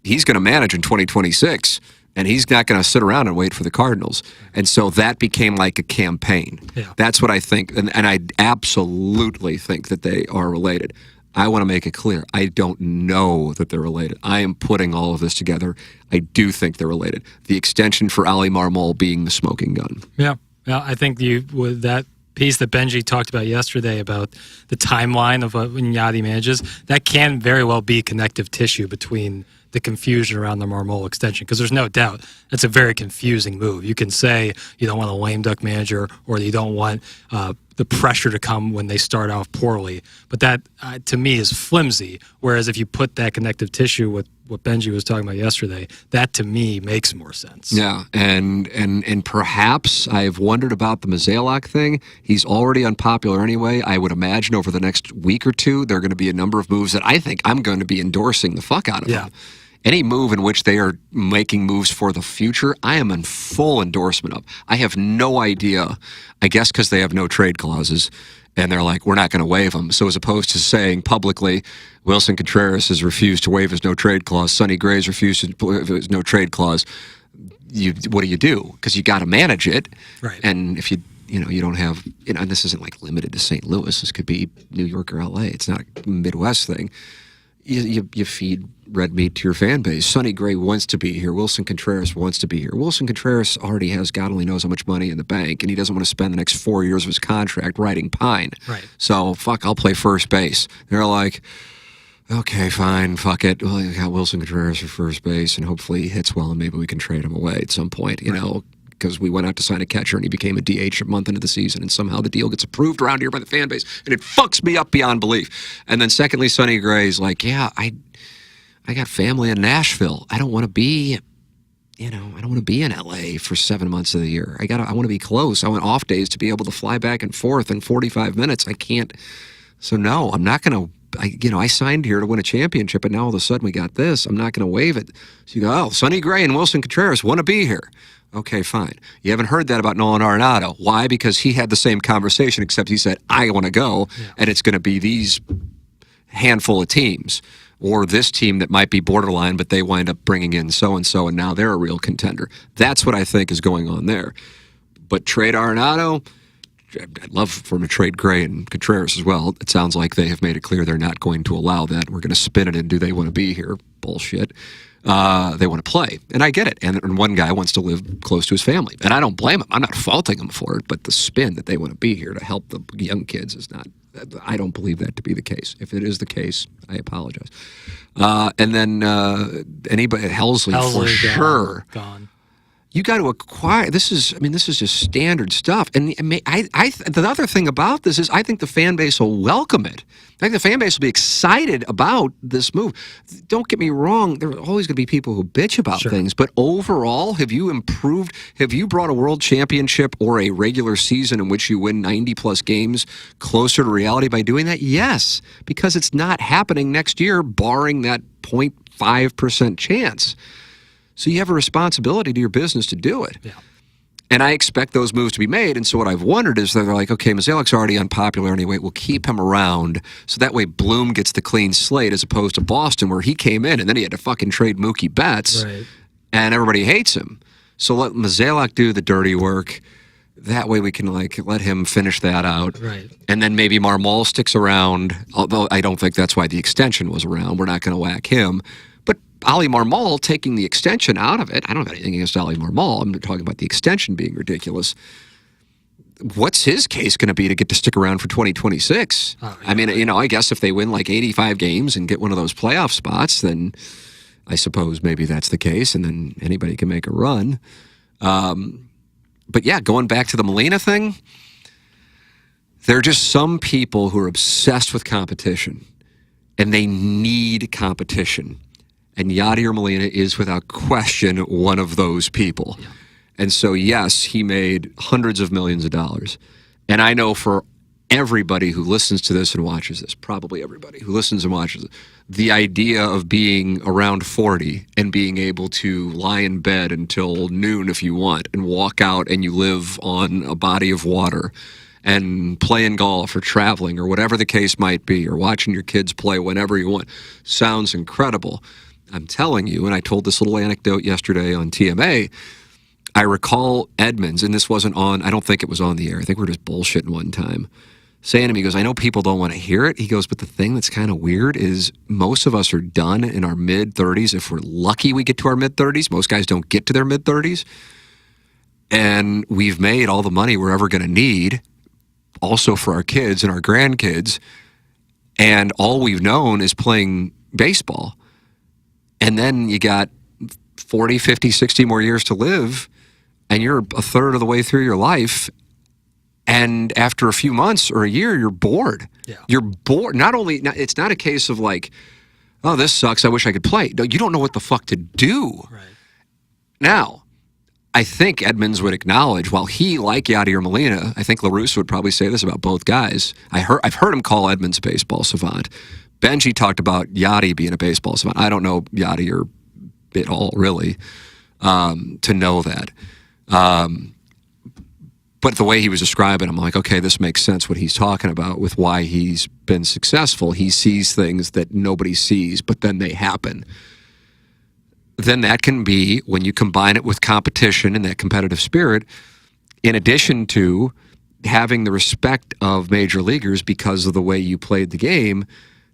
he's going to manage in 2026, and he's not going to sit around and wait for the Cardinals. And so that became like a campaign. Yeah. That's what I think, and I absolutely think that they are related. I want to make it clear. I don't know that they're related. I am putting all of this together. I do think they're related. The extension for Ali Marmol being the smoking gun. Yeah, I think with that piece that Benji talked about yesterday about the timeline of when Yachty manages, that can very well be connective tissue between the confusion around the Marmol extension, because there's no doubt that's a very confusing move. You can say you don't want a lame duck manager, or you don't want the pressure to come when they start off poorly, but that to me is flimsy. Whereas if you put that connective tissue with what Benji was talking about yesterday, that to me makes more sense. Yeah, and perhaps I've wondered about the Mozeliak thing. He's already unpopular anyway. I would imagine over the next week or two there are going to be a number of moves that I think I'm going to be endorsing the fuck out of them. Any move in which they are making moves for the future, I am in full endorsement of. I have no idea, I guess because they have no trade clauses, and they're like, we're not going to waive them. So as opposed to saying publicly, Wilson Contreras has refused to waive his no trade clause, Sonny Gray's refused to waive his no trade clause, what do? Because you got to manage it. Right. And if you don't have, and this isn't like limited to St. Louis, this could be New York or LA. It's not a Midwest thing. You feed red meat to your fan base. Sonny Gray wants to be here. Wilson Contreras wants to be here. Wilson Contreras already has God only knows how much money in the bank, and he doesn't want to spend the next 4 years of his contract riding pine. Right. So, I'll play first base. They're like, okay, fine, fuck it. Well, you got Wilson Contreras for first base, and hopefully he hits well, and maybe we can trade him away at some point, you know, because we went out to sign a catcher, and he became a DH a month into the season, and somehow the deal gets approved around here by the fan base, and it fucks me up beyond belief. And then secondly, Sonny Gray's like, yeah, I got family in Nashville. I don't want to be I don't want to be in LA for 7 months of the year. I want to be close. I want off days to be able to fly back and forth in 45 minutes. I can't. So no, I'm not going to. I signed here to win a championship, and now all of a sudden we got this. I'm not going to waive it. So you go, oh, Sonny Gray and Wilson Contreras want to be here. Okay, fine. You haven't heard that about Nolan Arenado. Why? Because he had the same conversation, except he said, I want to go, and it's going to be these handful of teams, or this team that might be borderline, but they wind up bringing in so-and-so, and now they're a real contender. That's what I think is going on there. But trade Arenado, I'd love for them to trade Gray and Contreras as well. It sounds like they have made it clear they're not going to allow that. We're going to spin it in, do they want to be here? Bullshit. They want to play. And I get it. And one guy wants to live close to his family. And I don't blame him. I'm not faulting him for it. But the spin that they want to be here to help the young kids is not. I don't believe that to be the case. If it is the case, I apologize. And then anybody at Helsley for sure. Gone. You got to acquire. This is just standard stuff. And the other thing about this is I think the fan base will welcome it. I think the fan base will be excited about this move. Don't get me wrong. There are always going to be people who bitch about things. But overall, have you improved? Have you brought a world championship or a regular season in which you win 90-plus games closer to reality by doing that? Yes, because it's not happening next year, barring that 0.5% chance. So you have a responsibility to your business to do it. Yeah. And I expect those moves to be made. And so what I've wondered is they're like, okay, Mozeliak's already unpopular anyway. We'll keep him around. So that way Bloom gets the clean slate as opposed to Boston where he came in and then he had to fucking trade Mookie Betts. Right. And everybody hates him. So let Mozeliak do the dirty work. That way we can let him finish that out. Right. And then maybe Marmol sticks around, although I don't think that's why the extension was around. We're not going to whack him. Oli Marmol taking the extension out of it. I don't have anything against Oli Marmol. I'm talking about the extension being ridiculous. What's his case going to be to get to stick around for 2026? Oh, yeah. I mean, I guess if they win like 85 games and get one of those playoff spots, then I suppose maybe that's the case, and then anybody can make a run. But yeah, going back to the Molina thing, there are just some people who are obsessed with competition, and they need competition. And Yadier Molina is, without question, one of those people. Yeah. And so, yes, he made hundreds of millions of dollars. And I know for everybody who listens to this and watches this, probably everybody who listens and watches it, the idea of being around 40 and being able to lie in bed until noon if you want and walk out and you live on a body of water and playing golf or traveling or whatever the case might be, or watching your kids play whenever you want, sounds incredible. I'm telling you, and I told this little anecdote yesterday on TMA, I recall Edmonds, and this wasn't on, I don't think it was on the air, I think we were just bullshitting one time, saying to me, he goes, I know people don't want to hear it. He goes, but the thing that's kind of weird is most of us are done in our mid-30s. If we're lucky, we get to our mid-30s. Most guys don't get to their mid-30s. And we've made all the money we're ever going to need, also for our kids and our grandkids. And all we've known is playing baseball. And then you got 40, 50, 60 more years to live, and you're a third of the way through your life. And after a few months or a year, you're bored. Yeah. You're bored. It's not a case of like, oh, this sucks, I wish I could play. No, you don't know what the fuck to do. Right. Now, I think Edmonds would acknowledge, while he, like Yadier Molina, I think LaRusse would probably say this about both guys. I've heard him call Edmonds a baseball savant. Benji talked about Yachty being a baseball savant. I don't know Yachty at all, really, to know that. But the way he was describing, I'm like, okay, this makes sense what he's talking about with why he's been successful. He sees things that nobody sees, but then they happen. Then that can be, when you combine it with competition and that competitive spirit, in addition to having the respect of major leaguers because of the way you played the game,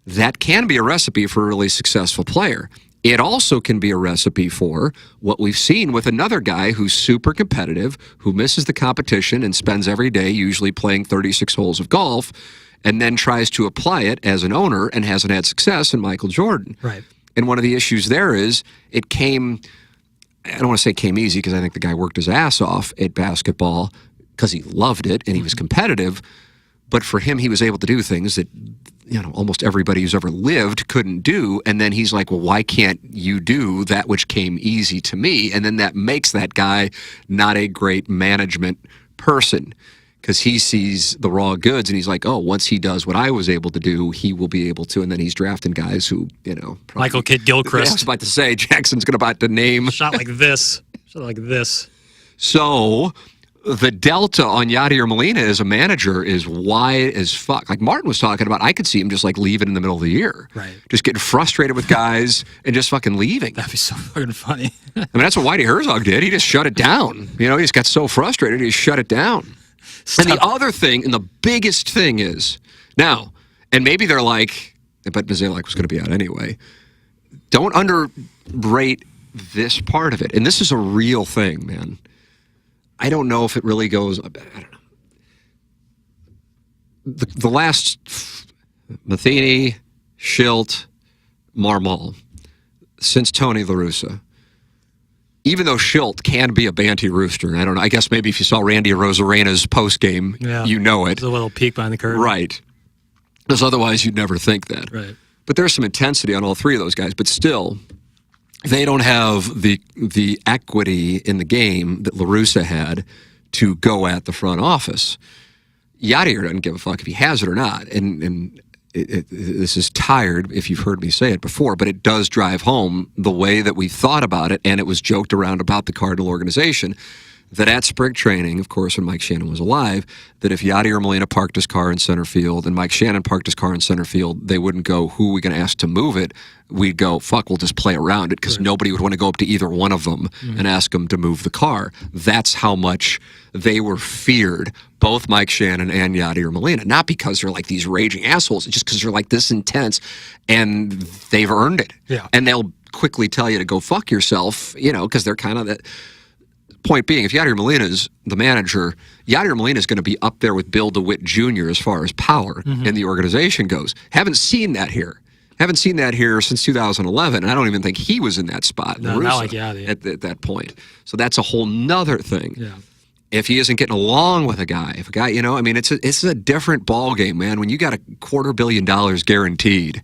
that can be a recipe for a really successful player. It also can be a recipe for what we've seen with another guy who's super competitive, who misses the competition and spends every day usually playing 36 holes of golf, and then tries to apply it as an owner and hasn't had success in Michael Jordan. Right. And one of the issues there is it came, I don't want to say came easy because I think the guy worked his ass off at basketball because he loved it and he was competitive. But for him, he was able to do things that almost everybody who's ever lived couldn't do. And then he's like, well, why can't you do that which came easy to me? And then that makes that guy not a great management person, because he sees the raw goods and he's like, oh, once he does what I was able to do, he will be able to. And then he's drafting guys who, probably, Michael Kidd-Gilchrist. I was about to say, Jackson's about to name. Shot like this. Shot like this. So the delta on Yadier Molina as a manager is wide as fuck. Like Martin was talking about, I could see him just like leaving in the middle of the year. Right. Just getting frustrated with guys and just fucking leaving. That'd be so fucking funny. I mean, that's what Whitey Herzog did. He just shut it down. He just got so frustrated, he just shut it down. And the other thing, and the biggest thing is, now, and maybe they're like, but Mozeliak was going to be out anyway, don't underrate this part of it. And this is a real thing, man. I don't know if it really goes, I don't know. The last, Matheny, Schilt, Marmol, since Tony La Russa, even though Schilt can be a banty rooster, I don't know, I guess maybe if you saw Randy Rosarena's post-game, you know it. There's a little peek behind the curtain. Right. Because otherwise you'd never think that. Right. But there's some intensity on all three of those guys, but still, they don't have the equity in the game that La Russa had to go at the front office. Yadier doesn't give a fuck if he has it or not. And this is tired, if you've heard me say it before, but it does drive home the way that we thought about it, and it was joked around about the Cardinal organization, that at spring training, of course, when Mike Shannon was alive, that if Yadier Molina parked his car in center field and Mike Shannon parked his car in center field, they wouldn't go, who are we going to ask to move it? We'd go, fuck, we'll just play around it, because nobody would want to go up to either one of them and ask them to move the car. That's how much they were feared, both Mike Shannon and Yadier Molina. Not because they're like these raging assholes, it's just because they're like this intense, and they've earned it. Yeah. And they'll quickly tell you to go fuck yourself, because they're kind of that. Point being, if Yadier Molina is the manager, Yadier Molina is going to be up there with Bill DeWitt Jr. as far as power in the organization goes. Haven't seen that here. Haven't seen that here since 2011, and I don't even think he was in that spot. No, not like Yadier. At that point. So that's a whole nother thing. Yeah. If he isn't getting along with a guy, if a guy, I mean, it's a different ball game, man. When you got $250 million guaranteed,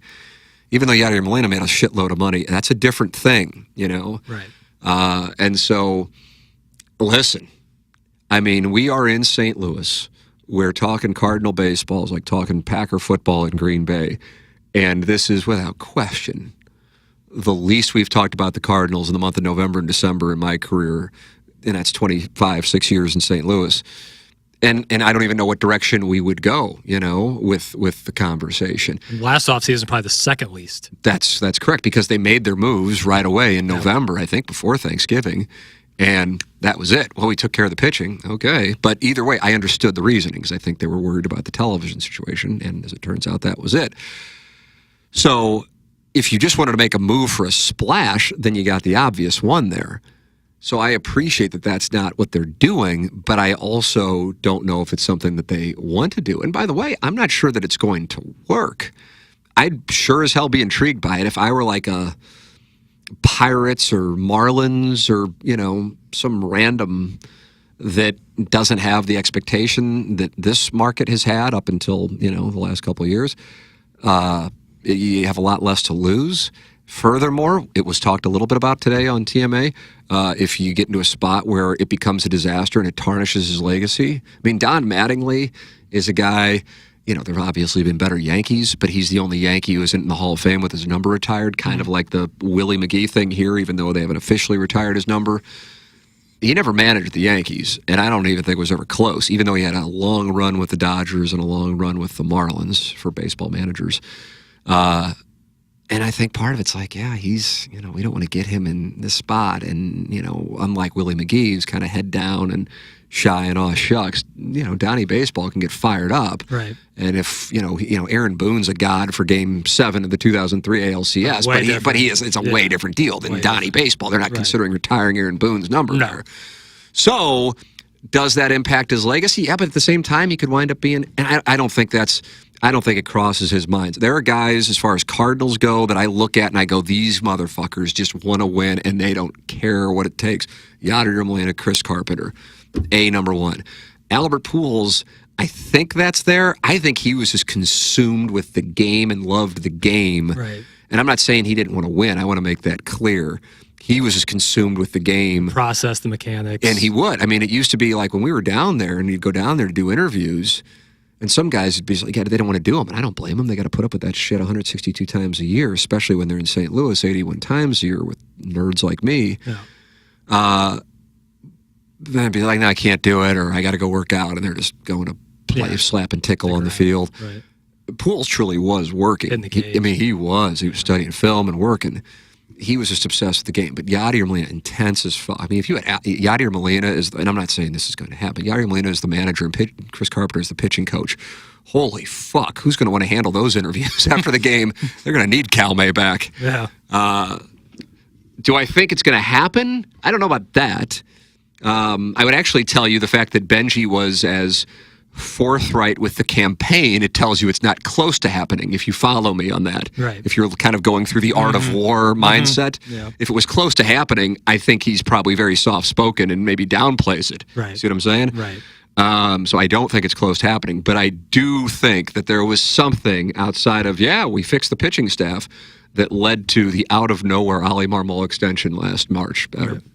even though Yadier Molina made a shitload of money, that's a different thing, Right. And so. Listen, I mean, we are in St. Louis. We're talking Cardinal baseball, like talking Packer football in Green Bay. And this is, without question, the least we've talked about the Cardinals in the month of November and December in my career. And that's 6 years in St. Louis. And I don't even know what direction we would go, with the conversation. Last offseason, probably the second least. That's correct, because they made their moves right away in November, I think, before Thanksgiving. And that was it. Well, we took care of the pitching. Okay. But either way, I understood the reasoning, because I think they were worried about the television situation. And as it turns out, that was it. So if you just wanted to make a move for a splash, then you got the obvious one there. So I appreciate that that's not what they're doing, but I also don't know if it's something that they want to do. And by the way, I'm not sure that it's going to work. I'd sure as hell be intrigued by it if I were like a Pirates or Marlins or, some random that doesn't have the expectation that this market has had up until, the last couple of years. You have a lot less to lose. Furthermore, it was talked a little bit about today on TMA. If you get into a spot where it becomes a disaster and it tarnishes his legacy. I mean, Don Mattingly is a guy... there have obviously been better Yankees, but he's the only Yankee who isn't in the Hall of Fame with his number retired, kind of like the Willie McGee thing here, even though they haven't officially retired his number. He never managed the Yankees, and I don't even think it was ever close, even though he had a long run with the Dodgers and a long run with the Marlins for baseball managers. And I think part of it's like, he's, we don't want to get him in this spot. And, unlike Willie McGee, who's kind of head down and shy and aw shucks, Donnie Baseball can get fired up. Right. And if, Aaron Boone's a god for Game 7 of the 2003 ALCS, but it's a way different deal than Donnie Baseball. They're not considering retiring Aaron Boone's number there. So does that impact his legacy? Yeah, but at the same time, he could wind up being, and I don't think it crosses his mind. There are guys, as far as Cardinals go, that I look at and I go, these motherfuckers just want to win and they don't care what it takes. Yadier Molina, Chris Carpenter, number one. Albert Pujols, I think that's there. I think he was just consumed with the game and loved the game. Right. And I'm not saying he didn't want to win. I want to make that clear. He was just consumed with the game. Process the mechanics. And he would. I mean, it used to be like when we were down there and you'd go down there to do interviews, and some guys would be like, yeah, they don't want to do them. And I don't blame them. They got to put up with that shit 162 times a year, especially when they're in St. Louis 81 times a year with nerds like me. Yeah. Then I'd be like, no, I can't do it, or I got to go work out. And they're just going to play, slap and tickle on the field. Right. Pools truly was working. He was studying film and working. He was just obsessed with the game. But Yadier Molina, intense as fuck. I mean, if you had Yadier Molina and I'm not saying this is going to happen. Yadier Molina is the manager and Chris Carpenter is the pitching coach. Holy fuck, who's going to want to handle those interviews after the game? They're going to need Cal May back. Yeah. Do I think it's going to happen? I don't know about that. I would actually tell you the fact that Benji was as forthright with the campaign, it tells you it's not close to happening, if you follow me on that. Right. If you're kind of going through the art of war mindset. Yeah. If it was close to happening, I think he's probably very soft-spoken and maybe downplays it. Right. See what I'm saying? Right. So I don't think it's close to happening, but I do think that there was something outside of, we fixed the pitching staff, that led to the out-of-nowhere Ali Marmol extension last March,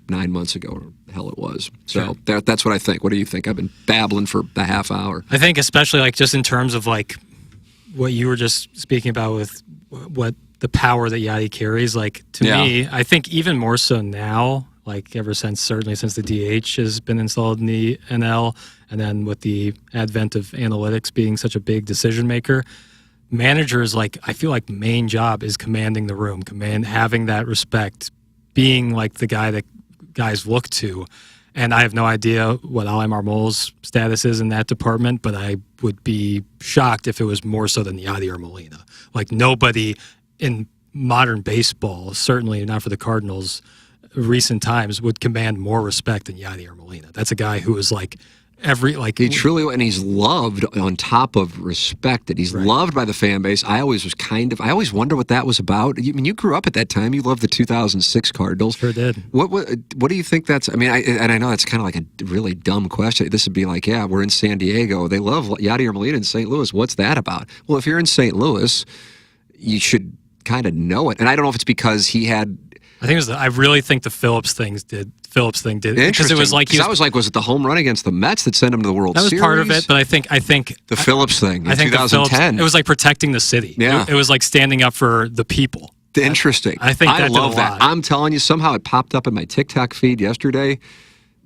9 months ago, or the hell it was. So that's what I think. What do you think? I've been babbling for a half hour. I think especially like just in terms of like what you were just speaking about with what the power that Yadi carries, like to me, I think even more so now, like certainly since the DH has been installed in the NL, and then with the advent of analytics being such a big decision maker, managers, like, I feel like main job is commanding the room, having that respect, being like the guy that guys look to. And I have no idea what Ali Marmol's status is in that department, but I would be shocked if it was more so than Yadi or Molina. Like, nobody in modern baseball, certainly not for the Cardinals, recent times, would command more respect than Yadi or Molina. That's a guy who is like he truly, and he's loved on top of respected. He's loved by the fan base. I always wonder what that was about. You grew up at that time. You loved the 2006 Cardinals. Sure did. What do you think that's? I mean, I know that's kind of like a really dumb question. This would be like, we're in San Diego. They love Yadier Molina in St. Louis. What's that about? Well, if you're in St. Louis, you should kind of know it. And I don't know if it's because he had. I think it was. I really think the Phillips thing did because it was like was it the home run against the Mets that sent him to the World Series? That was part of it, but I think the Phillips thing in 2010. It was like protecting the city. Yeah, it was like standing up for the people. Interesting. I think I love that. I'm telling you, somehow it popped up in my TikTok feed yesterday.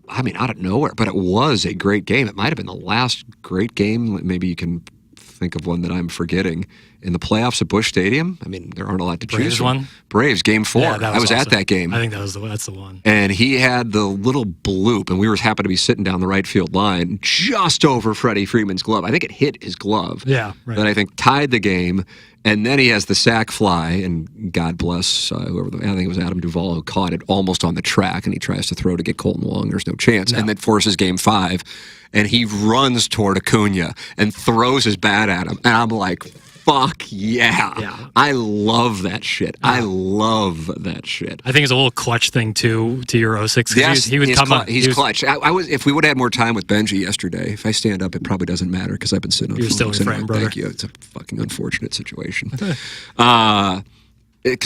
I mean, out of nowhere, but it was a great game. It might have been the last great game. Maybe you can think of one that I'm forgetting. In the playoffs at Busch Stadium, I mean, there aren't a lot to choose from. Braves, Game 4. Yeah, I was awesome. at that game. I think that's the one. And he had the little bloop, and we were happy to be sitting down the right field line just over Freddie Freeman's glove. I think it hit his glove. Yeah, right. That I think tied the game. And then he has the sac fly, and God bless whoever, I think it was Adam Duvall who caught it almost on the track, and he tries to throw to get Colton Wong. There's no chance. And then forces Game 5, and he runs toward Acuna and throws his bat at him. And I'm like, fuck yeah. I love that shit. I love that shit. I think it's a little clutch thing, too, to your 06. Yes, he would come up. He's clutch. If we would have had more time with Benji yesterday, if I stand up, it probably doesn't matter because I've been sitting on the phone. You're still in frame, brother. Thank you. It's a fucking unfortunate situation. Because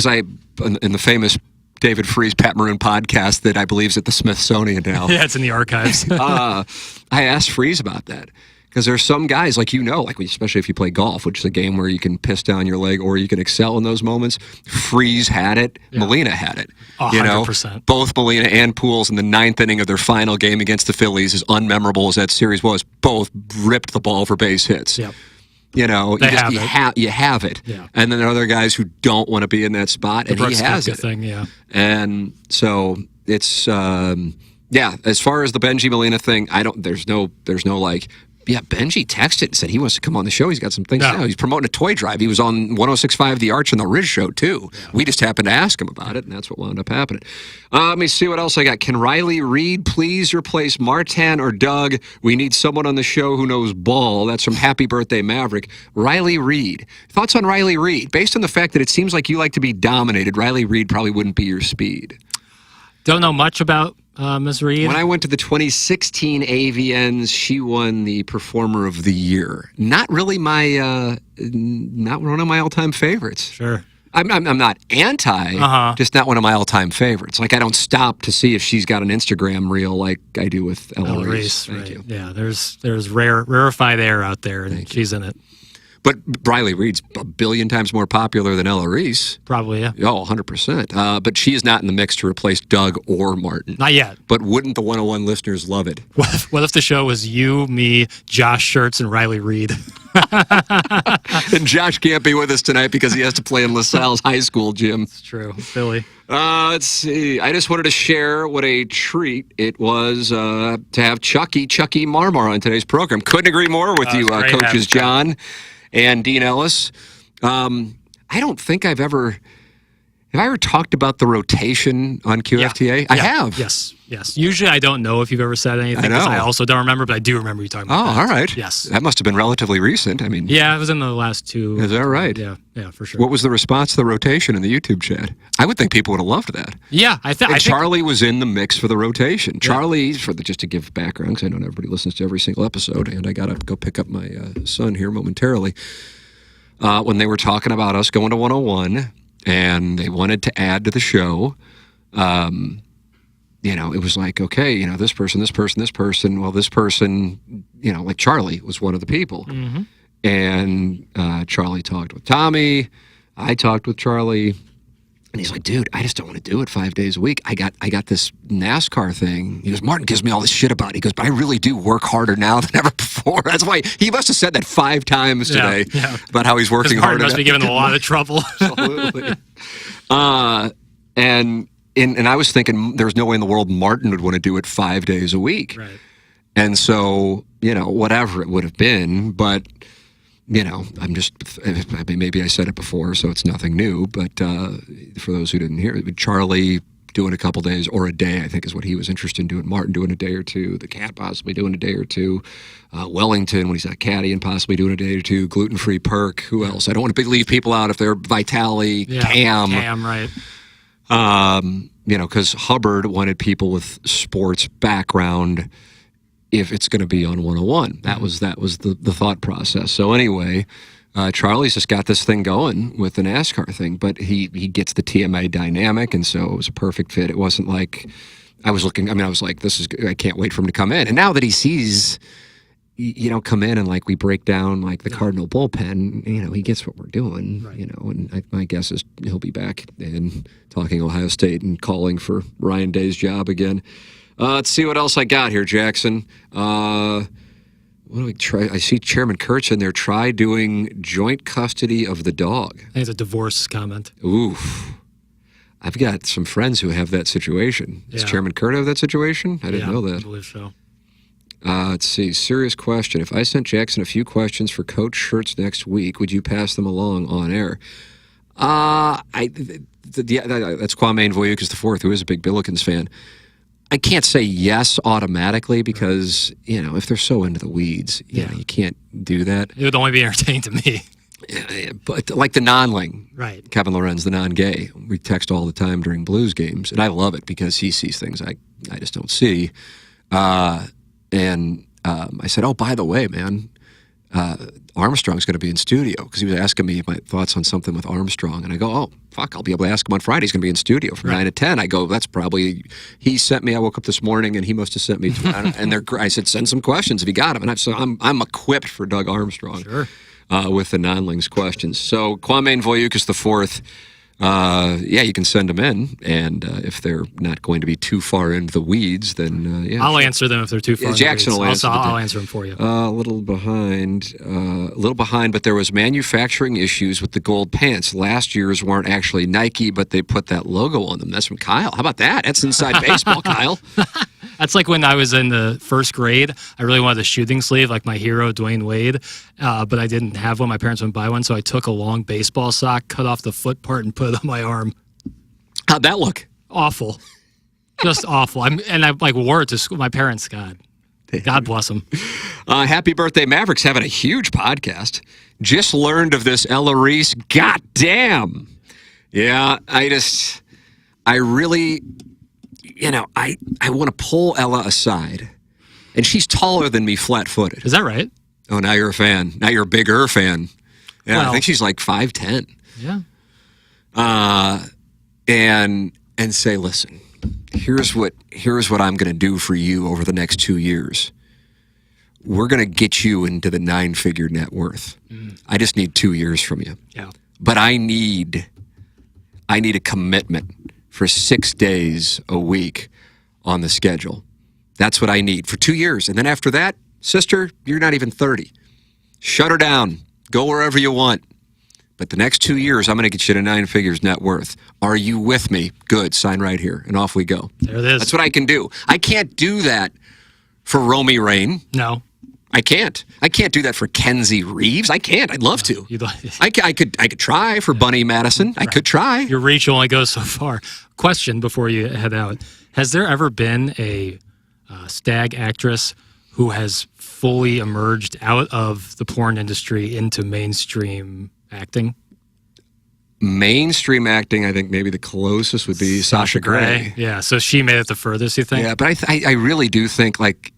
in the famous David Freese, Pat Maroon podcast that I believe is at the Smithsonian now. Yeah, it's in the archives. I asked Freese about that. Because there's some guys, especially if you play golf, which is a game where you can piss down your leg or you can excel in those moments. Freese had it. Yeah. Molina had it. 100%. Both Molina and Pujols in the 9th inning of their final game against the Phillies, as unmemorable as that series was, both ripped the ball for base hits. Yep. You have it. Yeah. And then there are other guys who don't want to be in that spot, and he has it. Thing, yeah. And so it's, as far as the Benji Molina thing, there's no like, Benji texted and said he wants to come on the show. He's got some things now. He's promoting a toy drive. He was on 106.5 The Arch and the Riz Show, too. Yeah. We just happened to ask him about it, and that's what wound up happening. Let me see what else I got. Can Riley Reed please replace Martin or Doug? We need someone on the show who knows ball. That's from Happy Birthday Maverick. Riley Reed. Thoughts on Riley Reed? Based on the fact that it seems like you like to be dominated, Riley Reed probably wouldn't be your speed. Don't know much about Ms. Reed. When I went to the 2016 AVNs, she won the Performer of the Year. Not really not one of my all-time favorites. Sure. I'm not anti, just not one of my all-time favorites. Like, I don't stop to see if she's got an Instagram reel like I do with Ella Reese. Thank you. Yeah, there's rarefied air out there, and she's in it. But Riley Reid's a billion times more popular than Ella Reese. Probably, yeah. Oh, 100%. But she is not in the mix to replace Doug or Martin. Not yet. But wouldn't the 101 listeners love it? What if the show was you, me, Josh Schertz, and Riley Reid? And Josh can't be with us tonight because he has to play in LaSalle's high school gym. It's true. Philly. Let's see. I just wanted to share what a treat it was to have Chucky Marmar on today's program. Couldn't agree more with you, Coaches John and Dean Ellis. I don't think Have I ever talked about the rotation on QFTA? Yeah. I have. Yes. Usually I don't know if you've ever said anything because I also don't remember, but I do remember you talking about that. Oh, all right. Yes. That must have been relatively recent. I mean, yeah, it was in the last two. Is that right? Yeah, for sure. What was the response to the rotation in the YouTube chat? I would think people would have loved that. Yeah, I think Charlie was in the mix for the rotation. Yeah. Charlie, just to give background, because I know not everybody listens to every single episode, and I got to go pick up my son here momentarily. When they were talking about us going to 101, and they wanted to add to the show, it was like, okay, this person. Well, this person, like Charlie was one of the people. Mm-hmm. And Charlie talked with Tommy. I talked with Charlie. And he's like, dude, I just don't want to do it 5 days a week. I got this NASCAR thing. He goes, Martin gives me all this shit about it. He goes, but I really do work harder now than ever before. That's why he must have said that 5 times today about how he's working harder. Martin must be giving him a lot of trouble. Absolutely. And I was thinking there's no way in the world Martin would want to do it 5 days a week. Right. And so, whatever it would have been, but maybe I said it before, so it's nothing new, but for those who didn't hear it, Charlie doing a couple days or a day, I think is what he was interested in doing. Martin doing a day or two, the cat possibly doing a day or two, Wellington when he's at Caddy and possibly doing a day or two, gluten-free perk, who else? I don't want to leave people out if they're Vitali, Cam. Cam, right. Because Hubbard wanted people with sports background if it's going to be on 101. That was the thought process. So anyway, Charlie's just got this thing going with the NASCAR thing, but he gets the TMA dynamic, and so it was a perfect fit. It wasn't like I was like, I can't wait for him to come in. And now that he sees, come in and like we break down like the Cardinal bullpen, he gets what we're doing, right. And my guess is he'll be back and talking Ohio State and calling for Ryan Day's job again. Let's see what else I got here, Jackson. What do we try? I see Chairman Kurtz in there. Try doing joint custody of the dog. I think it's a divorce comment. Oof. I've got some friends who have that situation. Does Chairman Kurt have that situation? I didn't know that. I believe so. Let's see. Serious question. If I sent Jackson a few questions for Coach Schertz next week, would you pass them along on air? That's Kwame Voyukas IV, who is a big Billikens fan. I can't say yes automatically because, if they're so into the weeds, you can't do that. It would only be entertaining to me. But like the non-ling, right? Kevin Lorenz, the non-gay, we text all the time during Blues games, and I love it because he sees things I just don't see. I said, oh, by the way, man, Armstrong's going to be in studio because he was asking me my thoughts on something with Armstrong, and I go, oh, fuck, I'll be able to ask him on Friday. He's going to be in studio from 9 to 10. I go, that's probably, he sent me, I woke up this morning, and he must have sent me, I said, send some questions if you got them. And I'm equipped for Doug Armstrong. Sure. With the non-lings questions. So Kwame Voyukas IV, you can send them in, and if they're not going to be too far into the weeds, then I'll answer them if they're too far. Jackson will answer. I'll answer them for you. A little behind, but there was manufacturing issues with the gold pants. Last year's weren't actually Nike, but they put that logo on them. That's from Kyle. How about that? That's inside baseball, Kyle. That's like when I was in the first grade. I really wanted a shooting sleeve, like my hero, Dwayne Wade, but I didn't have one. My parents wouldn't buy one, so I took a long baseball sock, cut off the foot part, and put it on my arm. How'd that look? Awful. Just awful. I wore it to school. My parents, God bless them. Happy birthday, Mavericks, having a huge podcast. Just learned of this Ella Reese. God damn. Yeah, I want to pull Ella aside, and she's taller than me flat-footed. Is that right? Oh, now you're a fan. Now you're a bigger fan. Yeah, Well, I think she's like 5'10". Yeah. And say, listen, here's what I'm going to do for you over the next 2 years. We're going to get you into the 9-figure net worth. I just need 2 years from you. Yeah. But I need a commitment for 6 days a week on the schedule. That's what I need for 2 years. And then after that, sister, you're not even 30. Shut her down. Go wherever you want. But the next 2 years, I'm going to get you to 9 figures net worth. Are you with me? Good. Sign right here. And off we go. There it is. That's what I can do. I can't do that for Romy Rain. No. I can't. I can't do that for Kenzie Reeves. I can't. I'd love to. I could try for Bunny Madison. I could try. Your reach only goes so far. Question before you head out. Has there ever been a stag actress who has fully emerged out of the porn industry into mainstream acting? Mainstream acting, I think maybe the closest would be Sasha Grey. Yeah, so she made it the furthest, you think? Yeah, but I really do think, like,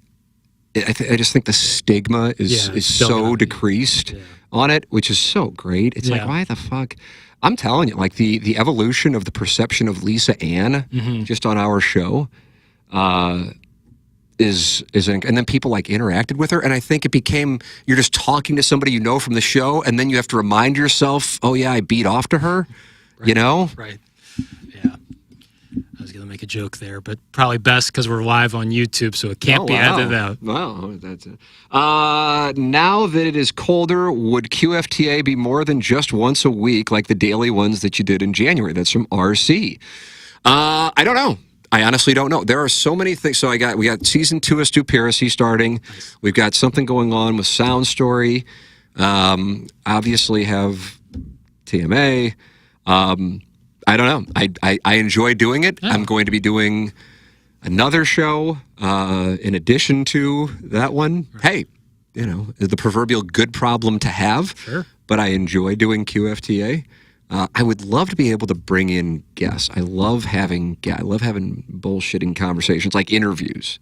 I just think the stigma is so decreased on it, which is so great. It's like, why the fuck? I'm telling you, like, the evolution of the perception of Lisa Ann just on our show is and then people like interacted with her, and I think it became, you're just talking to somebody you know from the show, and then you have to remind yourself, oh yeah, I beat off to her, you know? Right. Yeah. I was going to make a joke there, but probably best because we're live on YouTube, so it can't be edited out. Wow, that's it. Now that it is colder, would QFTA be more than just once a week, like the daily ones that you did in January? That's from RC. I don't know. I honestly don't know. There are so many things. So we got season 2 of Stupiracy starting. We've got something going on with Sound Story. Obviously have TMA. I don't know. I enjoy doing it. Yeah. I'm going to be doing another show in addition to that one. Right. Hey, the proverbial good problem to have. Sure. But I enjoy doing QFTA. I would love to be able to bring in guests. I love having bullshitting conversations, like interviews,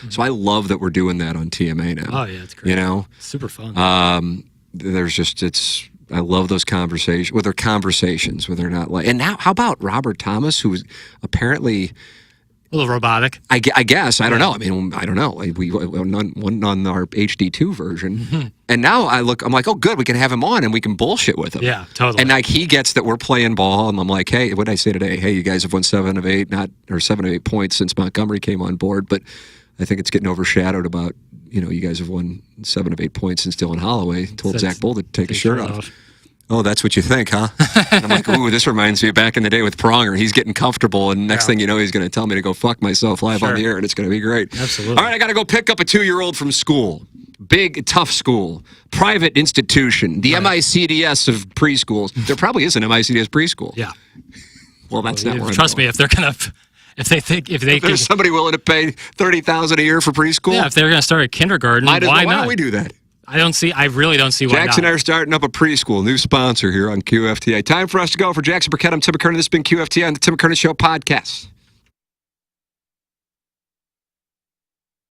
So I love that we're doing that on TMA now. Oh, yeah, it's great. Super fun. I love those conversations, where they're not like, and now, how about Robert Thomas, who was apparently a little robotic. I guess. I don't know. I mean, I don't know. We went on our HD2 version. And now I'm like, oh, good. We can have him on and we can bullshit with him. Yeah, totally. And like he gets that we're playing ball. And I'm like, hey, what did I say today? Hey, you guys have won 7 of 8 points since Montgomery came on board. But I think it's getting overshadowed about, you guys have won 7 of 8 points since Dylan Holloway told Zach Bull to take his shirt off. Oh, that's what you think, huh? And I'm like, ooh, this reminds me of back in the day with Pronger. He's getting comfortable, and next thing you know, he's going to tell me to go fuck myself live on the air, and it's going to be great. Absolutely. All right, I got to go pick up a 2-year-old from school. Big, tough school. Private institution. The MICDS of preschools. There probably is an MICDS preschool. Yeah. Well, that's not where I'm Trust going. me, if they're going to... If there's somebody willing to pay $30,000 a year for preschool? Yeah, if they're going to start a kindergarten, why not? Why don't we do that? I really don't see why not. Jackson and I are starting up a preschool, new sponsor here on QFTA. Time for us to go. For Jackson Burkett, I'm Tim McKernan. This has been QFTA on the Tim McKernan Show podcast.